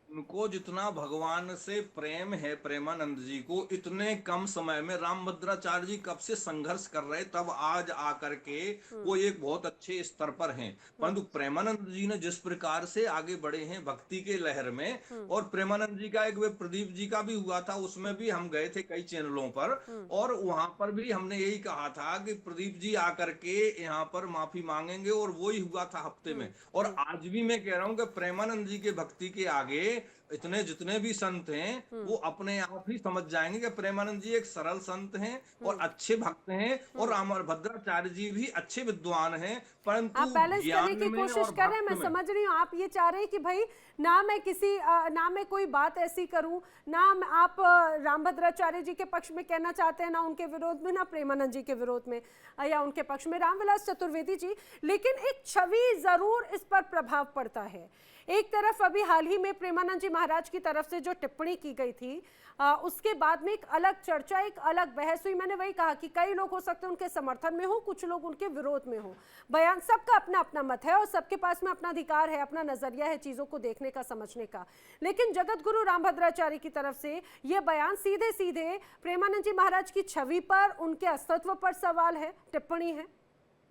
उनको जितना भगवान से प्रेम है प्रेमानंद जी को, इतने कम समय में रामभद्राचार्य जी कब से संघर्ष कर रहे, तब आज आकर के वो एक बहुत अच्छे स्तर पर हैं। परंतु प्रेमानंद जी ने जिस प्रकार से आगे बढ़े हैं भक्ति के लहर में, और प्रेमानंद जी का एक वे प्रदीप जी का भी हुआ था, उसमें भी हम गए थे कई चैनलों पर, और वहां पर भी हमने यही कहा था कि प्रदीप जी आकर के यहाँ पर माफी मांगेंगे, और वो ही हुआ था हफ्ते में। और आज भी मैं कह रहा हूँ कि प्रेमानंद जी के भक्ति के आगे इतने जितने भी संत हैं वो अपने आप ही समझ जाएंगे कि प्रेमानंद जी एक सरल संत हैं और अच्छे भक्त हैं, और रामभद्राचार्य जी भी अच्छे विद्वान हैं, परंतु आप बैलेंस करने की कोशिश कर रहे हैं, मैं समझ रही हूँ। आप ये चाह रहे हैं कि भाई ना मैं कोई बात ऐसी करूं, ना आप रामभद्राचार्य जी के पक्ष में कहना चाहते हैं, ना उनके विरोध में, ना प्रेमानंद जी के विरोध में या उनके पक्ष में रामविलास चतुर्वेदी जी, लेकिन एक छवि जरूर इस पर प्रभाव पड़ता है। एक तरफ अभी हाल ही में प्रेमानंद जी महाराज की तरफ से जो टिप्पणी की गई थी, उसके बाद में एक अलग चर्चा, एक अलग बहस हुई। मैंने वही कहा कि कई लोग हो सकते हैं उनके समर्थन में हो, कुछ लोग उनके विरोध में हो। बयान सबका अपना अपना मत है और सबके पास में अपना अधिकार है, अपना नजरिया है चीजों को देखने का, समझने का। लेकिन जगत गुरु रामभद्राचार्य की तरफ से यह बयान सीधे सीधे प्रेमानंद जी महाराज की छवि पर, उनके अस्तित्व पर सवाल है, टिप्पणी है,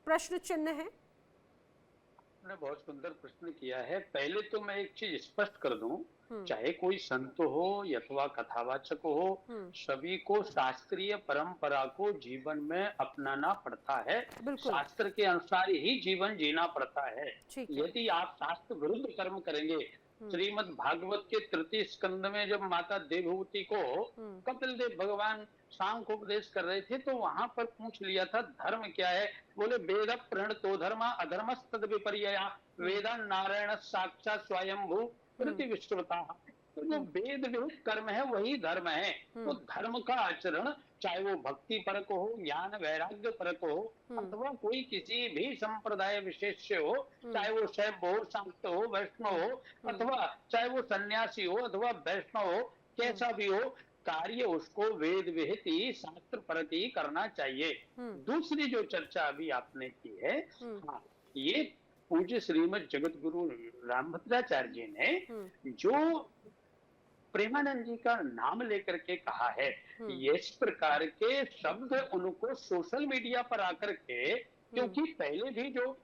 प्रश्न चिन्ह है। आपने बहुत सुंदर प्रश्न किया है। पहले तो मैं एक चीज स्पष्ट कर दूं, चाहे कोई संत हो अथवा कथावाचक हो, सभी को शास्त्रीय परंपरा को जीवन में अपनाना पड़ता है, शास्त्र के अनुसार ही जीवन जीना पड़ता है। यदि आप शास्त्र विरुद्ध कर्म करेंगे, श्रीमद् भागवत के तृतीय स्कंद में जब माता देवहूति को कपिल देव भगवान सांख्य उपदेश कर रहे थे, तो वहां पर पूछ लिया था धर्म क्या है, बोले वेद प्रणतो धर्म अधर्म तद विपर्यया वेदा नारायण साक्षात स्वयंभू प्रति विश्वता। तो जो वेद विहित कर्म है वही धर्म है। तो धर्म का आचरण चाहे वो भक्ति परक हो, ज्ञान वैराग्य परक हो, अथवा कोई किसी भी संप्रदाय विशेष से हो, चाहे वो शैव हो, शाक्त हो, वैष्णव हो, अथवा चाहे वो सन्यासी हो अथवा वैष्णव हो, कैसा भी हो, कार्य उसको वेद विहित ही शास्त्र परक ही करना चाहिए। दूसरी जो चर्चा अभी आपने की है, हाँ, ये पूज्य श्रीमद् जगत गुरु रामभद्राचार्य जी ने जो प्रेमानंद जी का नाम लेकर के कहा है, इस प्रकार के शब्द उनको सोशल मीडिया पर आकर के, क्योंकि पहले भी जो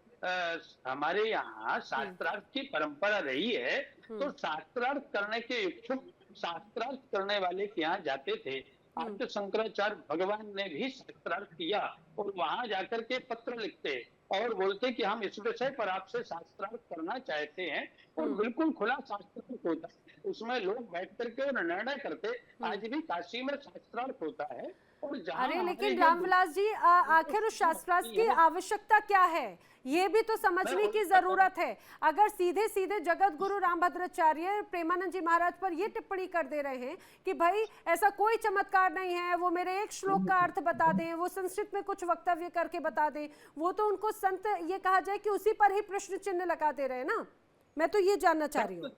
हमारे यहाँ शास्त्रार्थ की परंपरा रही है, तो शास्त्रार्थ करने के इच्छुक शास्त्रार्थ करने वाले के यहाँ जाते थे। आद्य शंकराचार्य भगवान ने भी शास्त्रार्थ किया और वहां जाकर के पत्र लिखते और बोलते कि हम इस विषय पर आपसे शास्त्रार्थ करना चाहते हैं, और बिल्कुल खुला शास्त्रार्थ होता है, उसमें लोग बैठ करके और निर्णय करते। आज भी काशी में शास्त्रार्थ होता है। और अरे लेकिन रामविलास जी, आखिर उस शास्त्रार्थ की आवश्यकता क्या है, ये भी तो समझने की जरूरत है। अगर सीधे सीधे जगत गुरु रामभद्राचार्य प्रेमानंद जी महाराज पर ये टिप्पणी कर दे रहे हैं कि भाई ऐसा कोई चमत्कार नहीं है, वो मेरे एक श्लोक का अर्थ बता दें, वो संस्कृत में कुछ वक्तव्य करके बता दें, वो तो उनको संत ये कहा जाए कि उसी पर ही प्रश्न चिन्ह लगा दे रहे हैं ना। मैं तो ये जानना चाह रही हूँ।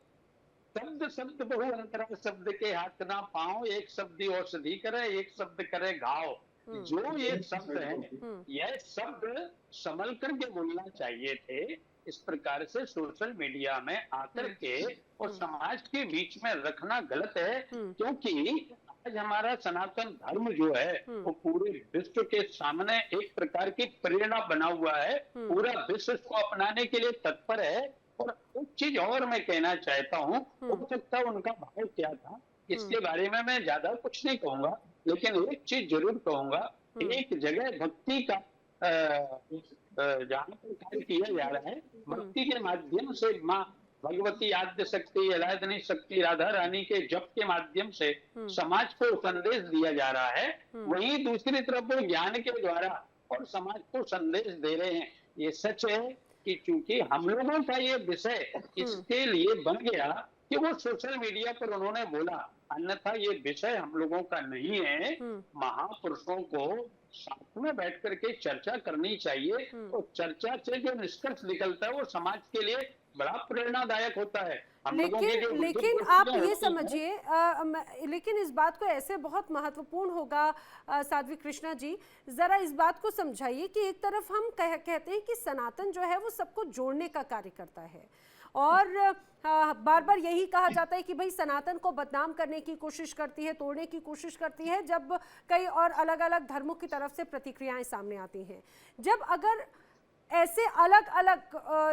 शब्द शब्द बहु अंतरा, शब्द के हाथ ना पाओ, एक शब्द औषधि करे, एक शब्द करे घाव। जो ये शब्द है, यह शब्द संभल करके बोलना चाहिए थे। इस प्रकार से सोशल मीडिया में आकर के और समाज के बीच में रखना गलत है, क्योंकि आज हमारा सनातन धर्म जो है वो पूरे विश्व के सामने एक प्रकार की प्रेरणा बना हुआ है। पूरा विश्व को अपनाने के लिए तत्पर है। और एक चीज और मैं कहना चाहता हूँ, हो सकता है उनका भाव क्या था, इसके बारे में मैं ज्यादा कुछ नहीं कहूंगा, लेकिन एक चीज जरूर कहूंगा, एक जगह भक्ति का जहाँ पर कार्य किया जा रहा है, भक्ति के माध्यम से माँ भगवती आद्य शक्ति, अलायदनी शक्ति, राधा रानी के जप के माध्यम से समाज को संदेश दिया जा रहा है, वहीं दूसरी तरफ वो ज्ञान के द्वारा और समाज को संदेश दे रहे हैं। ये सच है कि चूंकि हम लोगों का ये विषय इसके लिए बन गया कि वो सोशल मीडिया पर उन्होंने बोला, अन्यथा ये विषय हम लोगों का नहीं है। महापुरुषों को साथ में बैठ करके चर्चा करनी चाहिए, और चर्चा से जो निष्कर्ष निकलता है वो समाज के लिए बड़ा प्रेरणादायक होता है। लेकिन आप ये समझिए, लेकिन इस बात को ऐसे बहुत महत्वपूर्ण होगा साध्वी कृष्णा जी, जरा इस बात को समझाइए कि एक तरफ हम कहते हैं कि सनातन जो है वो सबको जोड़ने का कार्य करता है, और बार बार यही कहा जाता है कि भाई सनातन को बदनाम करने की कोशिश करती है, तोड़ने की कोशिश करती है, जब कई और अलग अलग धर्मों की तरफ से प्रतिक्रियाएं सामने आती हैं। जब अगर ऐसे अलग अलग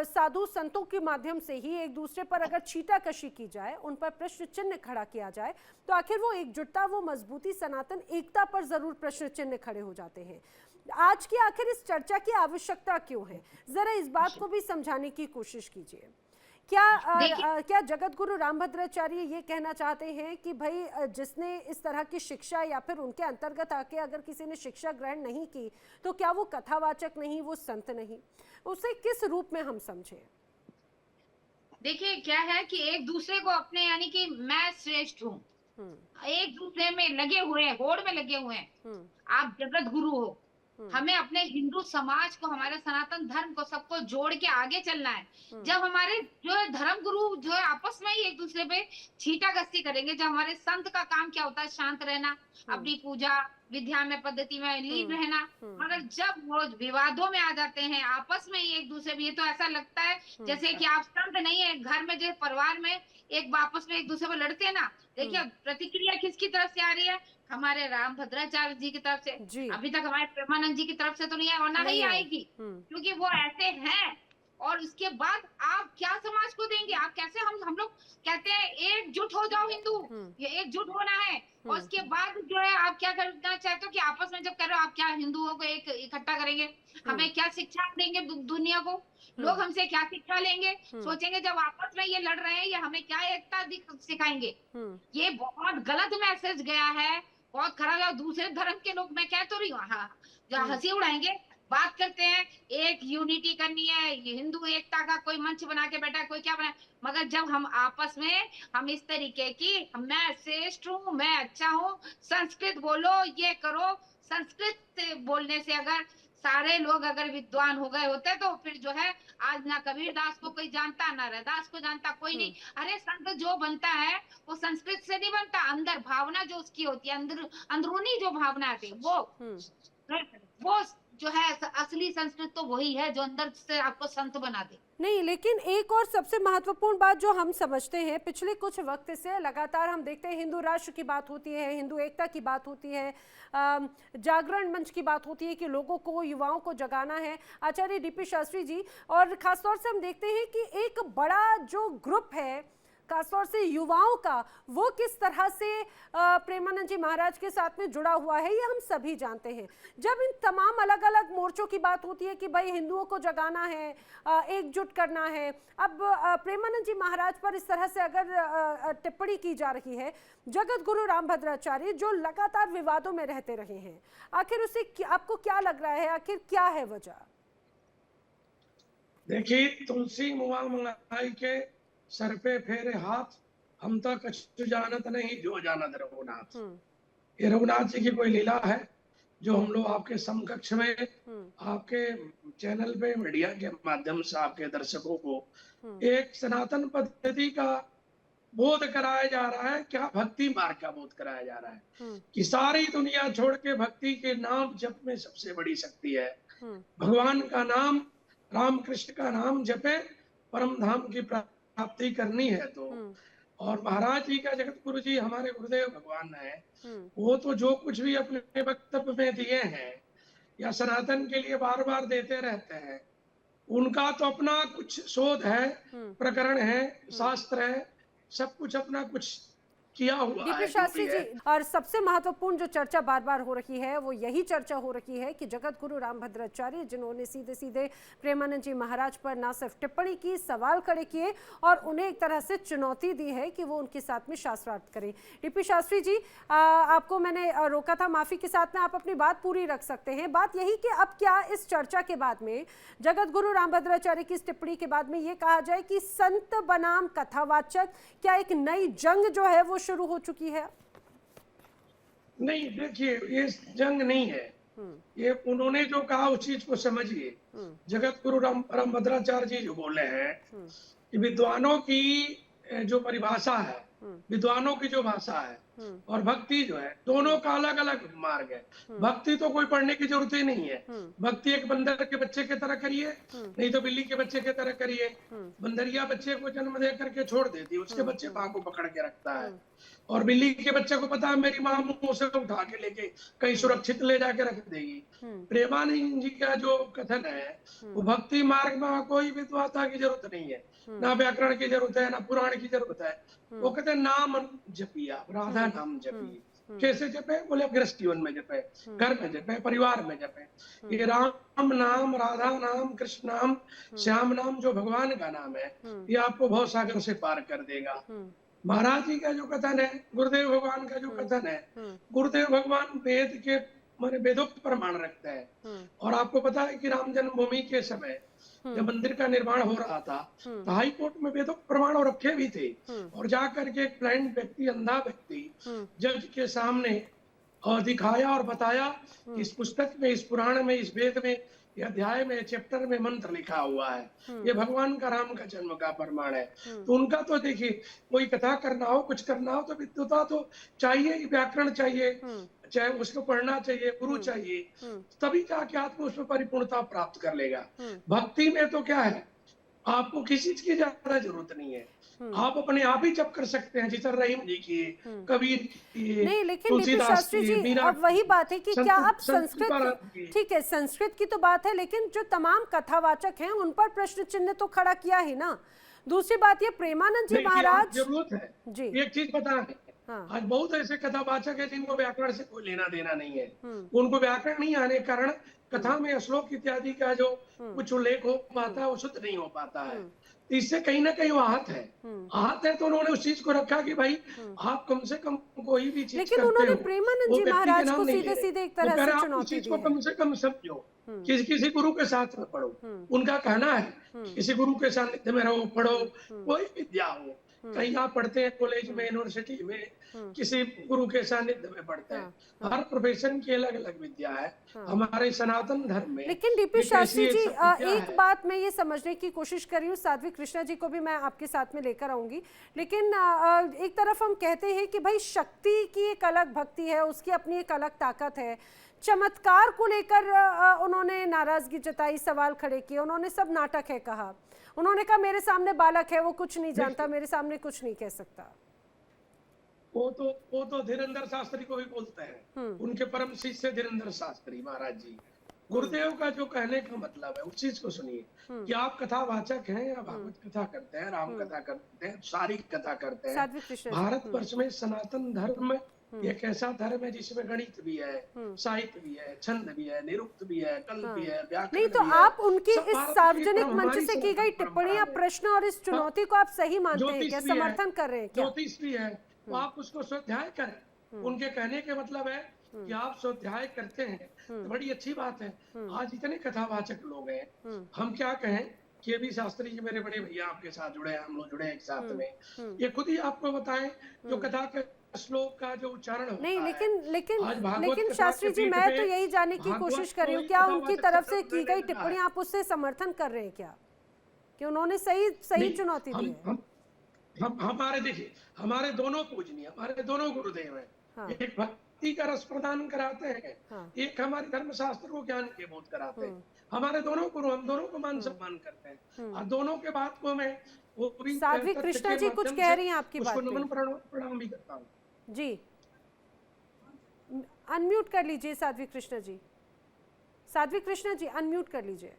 साधु संतों के माध्यम से ही एक दूसरे पर अगर छीटाकशी की जाए, उन पर प्रश्न चिन्ह खड़ा किया जाए, तो आखिर वो एकजुटता, वो मजबूती, सनातन एकता पर जरूर प्रश्न चिन्ह खड़े हो जाते हैं। आज की आखिर इस चर्चा की आवश्यकता क्यों है, जरा इस बात को भी समझाने की कोशिश कीजिए। क्या जगत गुरु रामभद्राचार्य ये कहना चाहते हैं कि भाई जिसने इस तरह की शिक्षा या फिर उनके अंतर्गत आके अगर किसी ने शिक्षा ग्रहण नहीं की, तो क्या वो कथावाचक नहीं, वो संत नहीं? उसे किस रूप में हम समझे? देखिए क्या है कि एक दूसरे को अपने, यानी कि मैं श्रेष्ठ हूँ, एक दूसरे में लगे हुए हैं, होड़ में लगे हुए हैं। आप जगत गुरु हो, हमें अपने हिंदू समाज को, हमारे सनातन धर्म को, सबको जोड़ के आगे चलना है। जब हमारे जो है धर्म गुरु जो है आपस में ही एक दूसरे पे छीटाकशी करेंगे, जब हमारे संत का काम क्या होता है, शांत रहना, अपनी पूजा विद्या में, पद्धति में लीन रहना, मगर जब वो विवादों में आ जाते हैं, आपस में ही एक दूसरे में, ये तो ऐसा लगता है जैसे कि आप संत नहीं है, घर में जो परिवार में एक आपस में एक दूसरे को लड़ते हैं ना। देखिए प्रतिक्रिया किसकी तरफ से आ रही है, हमारे रामभद्राचार्य जी की तरफ से। अभी तक हमारे प्रेमानंद जी की तरफ से तो नहीं है, और ना ही आएगी, क्योंकि वो ऐसे हैं। और उसके बाद आप क्या समाज को देंगे? आप कैसे, हम लोग कहते हैं एकजुट हो जाओ हिंदू, ये एकजुट होना है। और उसके बाद जो है आप क्या करना चाहते हो कि आपस में जब कर रहे हो, आप क्या हिंदुओं को एक इकट्ठा करेंगे? हमें क्या शिक्षा देंगे दुनिया को? लोग हमसे क्या शिक्षा लेंगे? सोचेंगे जब आपस में ये लड़ रहे हैं, ये हमें क्या एकता सिखाएंगे? ये बहुत गलत मैसेज गया है, बहुत खराब है। दूसरे धर्म के लोग, मैं कह तो रही हूँ, हाँ, जो हंसी उड़ाएंगे, बात करते हैं एक यूनिटी करनी है, हिंदू एकता का कोई मंच बना के बैठा है, कोई क्या बना, मगर जब हम आपस में हम इस तरीके की, मैं श्रेष्ठ हूँ, मैं अच्छा हूँ, संस्कृत बोलो, ये करो, संस्कृत बोलने से अगर सारे लोग अगर विद्वान हो गए होते, तो फिर जो है आज ना कबीर दास को कोई जानता, ना रैदास को जानता, कोई नहीं। अरे संत जो बनता है वो संस्कृत से नहीं बनता, अंदर भावना जो उसकी होती है, अंदरूनी जो भावना आती है, वो जो है असली संस्कृत तो वही है जो अंदर से आपको संत बना दे। नहीं, लेकिन एक और सबसे महत्वपूर्ण बात जो हम समझते हैं, पिछले कुछ वक्त से लगातार हम देखते हैं हिंदू राष्ट्र की बात होती है, हिंदू एकता की बात होती है, जागरण मंच की बात होती है कि लोगों को, युवाओं को जगाना है। आचार्य डीपी शास्त्री जी, और खासतौर से हम देखते हैं कि एक बड़ा जो ग्रुप है खासतौर से युवाओं का, वो किस तरह से प्रेमानंद जी महाराज के साथ में जुड़ा हुआ है, ये हम सभी जानते हैं। जब इन तमाम अलग अलग मोर्चों की बात होती है कि भाई हिंदुओं को जगाना है, एकजुट करना है, अब प्रेमानंद जी महाराज पर इस तरह से अगर टिप्पणी की जा रही है, जगत गुरु रामभद्राचार्य जो लगातार विवादों में रहते रहे हैं, आखिर उसे आपको क्या लग रहा है, आखिर क्या है वजह? देखिए, तुलसी मुआ मंगाई के सर पे फेरे हाथ, हम तो कछु जानत नहीं, जो जानत रघुनाथ। ये रघुनाथ जी की कोई लीला है जो हम लोग आपके समकक्ष में, आपके चैनल पे, मीडिया के माध्यम से आपके दर्शकों को एक सनातन पद्धति का बोध कराया जा रहा है। क्या भक्ति मार्ग का बोध कराया जा रहा है कि सारी दुनिया छोड़ के भक्ति के नाम जप में सबसे बड़ी शक्ति है। भगवान का नाम, राम कृष्ण का नाम जपे, परम धाम की प्राप्ति करनी है। तो और महाराज जी का, जगत गुरु जी हमारे गुरुदेव भगवान है, वो तो जो कुछ भी अपने वक्तव्य में दिए हैं या सनातन के लिए बार बार देते रहते हैं, उनका तो अपना कुछ शोध है, प्रकरण है, शास्त्र है, सब कुछ अपना कुछ किया हुआ डीपी है, जो शास्त्री भी जी, है। और सबसे महत्वपूर्ण जो चर्चा बार बार हो रही है वो यही चर्चा हो रही है कि जगत गुरु रामभद्राचार्य जिन्होंने सीधे सीधे प्रेमानंद जी महाराज पर ना सिर्फ टिप्पणी की, सवाल खड़े किए और उन्हें एक तरह से चुनौती दी है कि वो उनके साथ में शास्त्रार्थ करें। डीपी शास्त्री जी, आपको मैंने रोका था, माफी के साथ में आप अपनी बात पूरी रख सकते हैं। बात यही कि अब क्या इस चर्चा के बाद में, जगत गुरु रामभद्राचार्य की इस टिप्पणी के बाद में ये कहा जाए कि संत बनाम कथावाचक, क्या एक नई जंग जो है वो शुरू हो चुकी है? नहीं, देखिए, ये जंग नहीं है। ये उन्होंने जो कहा उस चीज को समझिए। जगत गुरु रामभद्राचार्य जी जो बोले हैं कि विद्वानों की जो परिभाषा है, विद्वानों की जो भाषा है और भक्ति जो है, दोनों का अलग अलग मार्ग है। भक्ति तो कोई पढ़ने की जरूरत ही नहीं है। भक्ति एक बंदर के बच्चे की तरह करिए, नहीं तो बिल्ली के बच्चे की तरह करिए। बंदरिया बच्चे को जन्म दे करके छोड़ देती है, उसके बच्चे माँ को पकड़ के रखता है, और बिल्ली के बच्चे को पता है मेरी माँ मुंह से उठा के लेके कहीं सुरक्षित ले जाके रख देगी। प्रेमानंद जी का जो कथन है, वो भक्ति मार्ग में कोई विद्वता की जरूरत नहीं है, ना व्याकरण की जरूरत है, ना पुराण की जरूरत है। वो कहते हैं नाम जपिया, राधा नाम जपिए। कैसे जपे? बोले गृहस्थ जीवन में जपे, घर में जपे, परिवार में जपे। ये राम नाम, राधा नाम, कृष्ण नाम, श्याम नाम जो भगवान का नाम है, ये आपको बहुत सागर से पार कर देगा। महाराज जी का जो कथन है, गुरुदेव भगवान का जो कथन है, गुरुदेव भगवान वेद के माने वेदोक्त प्रमाण रखते हैं। और आपको पता है कि राम जन्मभूमि के समय जब मंदिर का निर्माण हो रहा था, तो हाई कोर्ट में वेदोक्त प्रमाण रखे भी थे, और जाकर के एक ब्लाइंड व्यक्ति, अंधा व्यक्ति जज के सामने और दिखाया और बताया कि इस पुस्तक में, इस पुराण में, इस वेद में, ये अध्याय में, चैप्टर में मंत्र लिखा हुआ है, ये भगवान का, राम का जन्म का प्रमाण है। तो उनका तो देखिए, कोई कथा करना हो, कुछ करना हो, तो विद्वता तो चाहिए, व्याकरण चाहिए, चाहे उसको पढ़ना चाहिए, गुरु चाहिए, तभी जाके आत्मा उसमें परिपूर्णता प्राप्त कर लेगा। भक्ति में तो क्या है, आपको किसी चीज की ज्यादा जरूरत नहीं है, आप अपने आप ही जप कर सकते हैं, जिसे रहीम जी की, कबीर की, नहीं, लेकिन डीपी शास्त्री जी, अब वही बात है कि क्या आप संस्कृत, ठीक है, संस्कृत की तो बात है, लेकिन जो तमाम कथावाचक हैं उन पर प्रश्न चिन्ह तो खड़ा किया है ना। दूसरी बात ये प्रेमानंद जी महाराज, जरूरत है जी, एक चीज पता है, आज बहुत ऐसे कथावाचक है जिनको व्याकरण से कोई लेना देना नहीं है। उनको व्याकरण नहीं आने के कारण कथा में श्लोक इत्यादि का जो कुछ उल्लेख हो पाता है वो शुद्ध नहीं हो पाता है। इससे कहीं ना कहीं वो आहत है, आहत है, तो उन्होंने उस चीज को रखा कि भाई आप कम से कम कोई भी चीज, लेकिन उन्होंने प्रेमानंद जी महाराज को सीधे सीधे एक तरह से चुनौती दी है। कम से कम समझो, किसी गुरु के साथ में पढ़ो। उनका कहना है किसी गुरु के सानिध्य में रहो, पढ़ो, कोई विद्या हो, कहीं आप पढ़ते हैं कॉलेज में, यूनिवर्सिटी में, किसी गुरु के सानिध्य में पढ़ते हैं। हर प्रोफेशन की अलग अलग विद्या है हमारे सनातन धर्म में। लेकिन डीपी शास्त्री जी, एक बात मैं ये समझने की कोशिश कर रही हूँ, साध्वी कृष्णा जी को भी मैं आपके साथ में लेकर आऊंगी, लेकिन एक तरफ हम कहते हैं कि भाई शक्ति की एक अलग भक्ति है, उसकी अपनी एक अलग ताकत है। चमत्कार को लेकर उन्होंने नाराजगी जताई, सवाल खड़े किए, उन्होंने सब नाटक है कहा, उन्होंने कहा मेरे सामने बालक है, वो कुछ नहीं जानता, मेरे सामने कुछ नहीं कह सकता। वो तो धीरेन्द्र शास्त्री को भी बोलते हैं, उनके परम शिष्य धीरेन्द्र शास्त्री महाराज जी। गुरुदेव का जो कहने का मतलब है उस चीज को सुनिए कि आप कथावाचक हैं या भागवत कथा करते हैं, राम कथा करते हैं, सारी कथा करते हैं। भारतवर्ष में सनातन धर्म एक ऐसा धर्म है जिसमें गणित भी है, साहित्य भी है, छंद भी है, निरुक्त भी है, कल्प भी है, व्याकरण नहीं, तो आप उनकी इस सार्वजनिक मंच से की गई टिप्पणियां, प्रश्न और इस चुनौती को आप सही मानते हैं क्या, समर्थन कर रहे हैं क्या? ज्योतिष भी है, तो आप उसको स्वाध्याय करें। उनके कहने के मतलब है कि आप स्वाध्याय करते हैं तो बड़ी अच्छी बात है। आज इतने कथावाचक लोग हैं, हम क्या कहें कि भी शास्त्री जी मेरे बड़े भैया आपके साथ जुड़े हैं, हम लोग जुड़े एक साथ में, ये खुद ही आपको बताएं जो कथा के श्लोक का जो उच्चारण होता नहीं, है। लेकिन शास्त्री जी, मैं तो यही जानने की कोशिश कर रही हूँ, क्या उनकी तरफ से की गई टिप्पणी आप उससे समर्थन कर रहे हैं क्या, कि उन्होंने सही चुनौती दी है? हमारे देखिए, हमारे दोनों पूजनीय, हमारे दोनों गुरुदेव हैं। एक भक्ति का रस प्रदान कराते हैं, एक हमारे धर्मशास्त्र को ज्ञान के बोध कराते हैं। हमारे दोनों गुरु, हम दोनों को मान सम्मान करते हैं, और दोनों के बात को मैं वो भी साध्वी कृष्णा जी कुछ कह रही हैं आपकी बात पे, प्रणाम भी करता हूँ जी। अनम्यूट कर लीजिए साध्वी कृष्णा जी, साध्वी कृष्णा जी अनम्यूट कर लीजिए।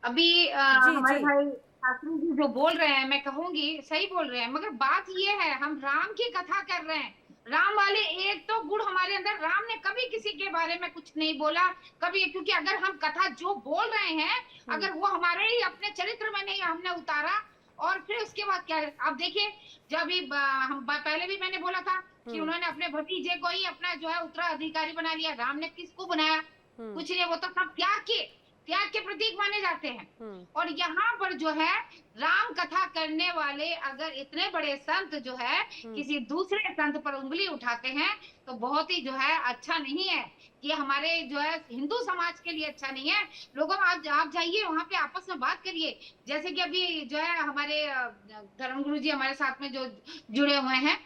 अभी हमारे भाई शास्त्री जी जो बोल रहे हैं, मैं कहूंगी सही बोल रहे हैं, मगर बात ये है, हम राम की कथा कर रहे हैं। राम वाले एक तो गुण हमारे अंदर, राम ने कभी किसी के बारे में कुछ नहीं बोला कभी, क्योंकि अगर हम कथा जो बोल रहे हैं, अगर वो हमारे ही अपने चरित्र में नहीं हमने उतारा, और फिर उसके बाद क्या, आप देखिए जब हम पहले भी मैंने बोला था कि उन्होंने अपने भतीजे को ही अपना जो है उत्तराधिकारी बना लिया। राम ने किसको बनाया? कुछ नहीं, वो तो सब त्याग के प्रतीक माने जाते हैं। और यहाँ पर जो है राम कथा करने वाले अगर इतने बड़े संत जो है किसी दूसरे संत पर उंगली उठाते हैं, तो बहुत ही जो है अच्छा नहीं है। ये हमारे जो है हिंदू समाज के लिए अच्छा नहीं है। लोगों, आप जाइए वहां पे आपस में बात करिए। जैसे कि अभी जो है हमारे धर्मगुरु जी हमारे साथ में जो जुड़े हुए हैं,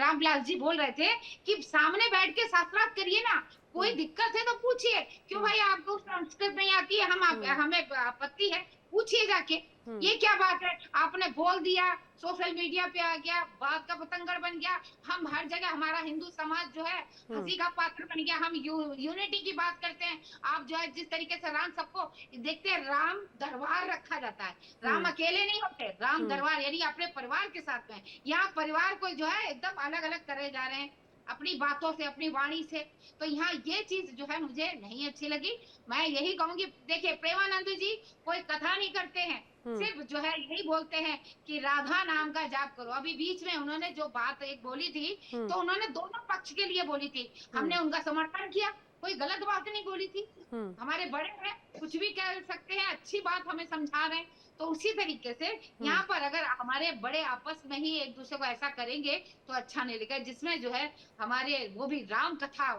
रामलाल जी बोल रहे थे कि सामने बैठ के शास्त्रार्थ करिए ना, कोई दिक्कत है तो पूछिए, क्यों भाई आपको संस्कृत नहीं आती है, हमें आपत्ति है, पूछिए जाके। ये क्या बात है, आपने बोल दिया, सोशल मीडिया पे आ गया, बात का पतंगड़ बन गया, हम हर जगह, हमारा हिंदू समाज जो है हंसी का पात्र बन गया। हम यूनिटी की बात करते हैं, आप जो है जिस तरीके से राम सबको देखते हैं, राम दरबार रखा जाता है, राम अकेले नहीं होते, राम दरबार यानी अपने परिवार के साथ में। यहाँ परिवार को जो है एकदम अलग अलग करे जा रहे हैं अपनी बातों से, अपनी वाणी से। तो यहाँ ये चीज जो है मुझे नहीं अच्छी लगी। मैं यही कहूंगी, देखिए प्रेमानंद जी कोई कथा नहीं करते हैं, सिर्फ जो है यही बोलते हैं कि राधा नाम का जाप करो। अभी बीच में उन्होंने जो बात एक बोली थी, तो उन्होंने दोनों पक्ष के लिए बोली थी, हमने उनका समर्थन किया, कोई गलत बात नहीं बोली थी। हमारे बड़े हैं, कुछ भी कह सकते हैं, अच्छी बात हमें समझा रहे हैं। तो उसी तरीके से यहाँ पर अगर हमारे बड़े आपस में ही एक दूसरे को ऐसा करेंगे तो अच्छा नहीं लगेगा, जिसमें जो है हमारे वो भी राम कथा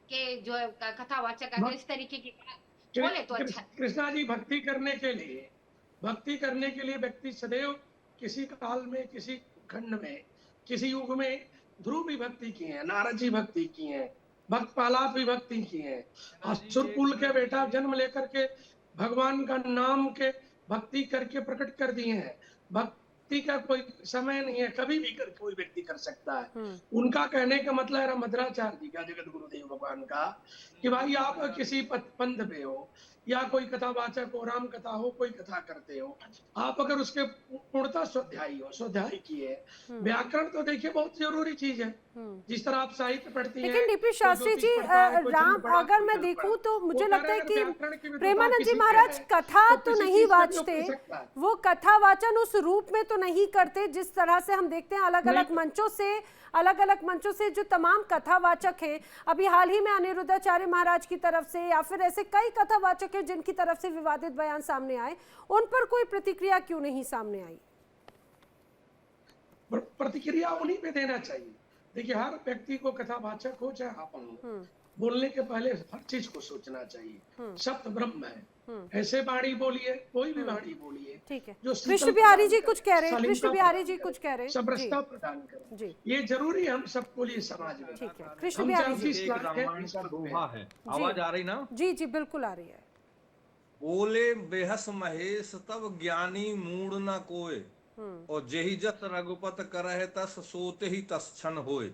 के जो कथावाचक अगर इस तरीके की बोले तो अच्छा। कृष्णा जी, भक्ति करने के लिए व्यक्ति सदैव किसी काल में, किसी खंड में, किसी युग में ध्रुव भी भक्ति की है, नारद जी भक्ति की है, भक्त प्रहलाद भी भक्ति की है। असुरकुल के बेटा जन्म लेकर के भगवान का नाम के भक्ति करके प्रकट कर दिए हैं। भक्ति का कोई समय नहीं है, कभी भी कोई व्यक्ति कर सकता है। उनका कहने का मतलब है मध्वाचार्य जी का, जगत गुरुदेव भगवान का, कि भाई आप किसी पंथ पे हो या कोई कथावाचक हो, राम कथा हो, कोई कथा करते हो, आप अगर उसके पूर्णतः स्वाध्याय किए। व्याकरण तो देखिए बहुत जरूरी चीज है, जिस तरह आप साहित्य पढ़ती हैं। लेकिन डीपी शास्त्री जी, राम अगर मैं देखूं तो मुझे लगता है कि प्रेमानंद जी महाराज कथा तो नहीं वाचते, वो कथा वाचन उस रूप में तो नहीं करते जिस तरह से हम देखते हैं अलग अलग मंचों से जो तमाम कथावाचक हैं। अभी हाल ही में अनिरुद्धाचार्य महाराज की तरफ से या फिर ऐसे कई कथावाचक हैं जिनकी तरफ से विवादित बयान सामने आए, उन पर कोई प्रतिक्रिया क्यों नहीं सामने आई? प्रतिक्रिया उन्हीं पे देना चाहिए। देखिए, हर व्यक्ति को कथावाचक हो चाहे अपन हो, बोलने के पहले हर चीज को सोचना चाहिए। शब्द ब्रह्म है, ऐसे वाणी बोलिए, कोई भी वाणी बोलिए। ठीक है, कृष्ण बिहारी जी कुछ कह रहे हैं, समरसता प्रदान करें, ये जरूरी है हम सबको लिए समाज में। ठीक है, कृष्ण बिहारी जी, आवाज आ रही ना? जी जी बिल्कुल आ रही है। बोले बेहस महेश तब ज्ञानी मूड न कोय, और जेहि जस रघुपत करहि तस सोते ही तस क्षण होय।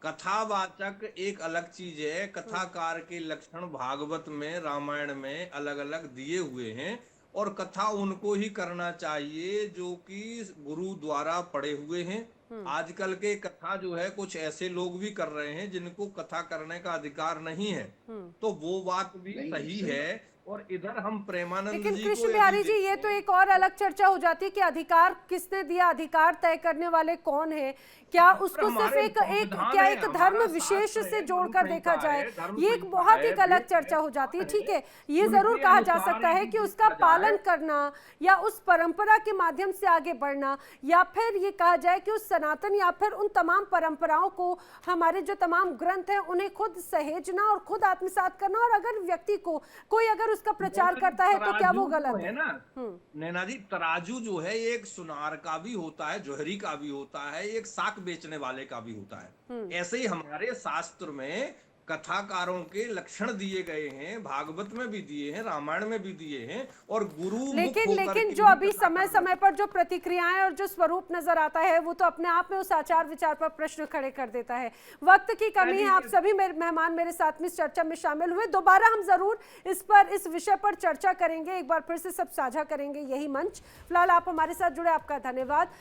कथावाचक एक अलग चीज है। कथाकार के लक्षण भागवत में, रामायण में अलग अलग दिए हुए हैं, और कथा उनको ही करना चाहिए जो कि गुरु द्वारा पढ़े हुए हैं। आजकल के कथा जो है कुछ ऐसे लोग भी कर रहे हैं जिनको कथा करने का अधिकार नहीं है, तो वो बात भी सही है। और इधर हम प्रेमानंद लेकिन जी कृष्ण बिहारी जी, ये तो एक और अलग चर्चा हो जाती है कि अधिकार किसने दिया, अधिकार तय करने वाले कौन है, क्या उसको सिर्फ एक धर्म विशेष से जोड़कर देखा जाए, ये एक बहुत एक अलग चर्चा हो जाती है। ठीक है, ये जरूर कहा जा सकता है कि उसका पालन करना या उस परंपरा के माध्यम से आगे बढ़ना, या फिर ये कहा जाए कि उस सनातन या फिर उन तमाम परंपराओं को, हमारे जो तमाम ग्रंथ हैं उन्हें खुद सहेजना और खुद आत्मसात करना। और अगर व्यक्ति को कोई अगर उसका प्रचार करता है तो क्या वो गलत है ना? नैना जी, तराजू जो है एक सुनार का भी होता है, जौहरी का भी होता है, एक साक बेचने वाले का भी होता है। ऐसे ही हमारे शास्त्र में कथाकारों के लक्षण दिए गए हैं, भागवत में भी दिए हैं, रामायण में भी दिए हैं, और गुरु लेकिन जो अभी समय समय पर जो प्रतिक्रियाएं और जो स्वरूप नजर आता है वो तो अपने आप में उस आचार विचार पर प्रश्न खड़े कर देता है। वक्त की कमी है, आप सभी मेहमान मेरे साथ में इस चर्चा में शामिल हुए। दोबारा हम जरूर इस विषय पर चर्चा करेंगे, एक बार फिर से सब साझा करेंगे यही मंच। फिलहाल आप हमारे साथ जुड़े, आपका धन्यवाद।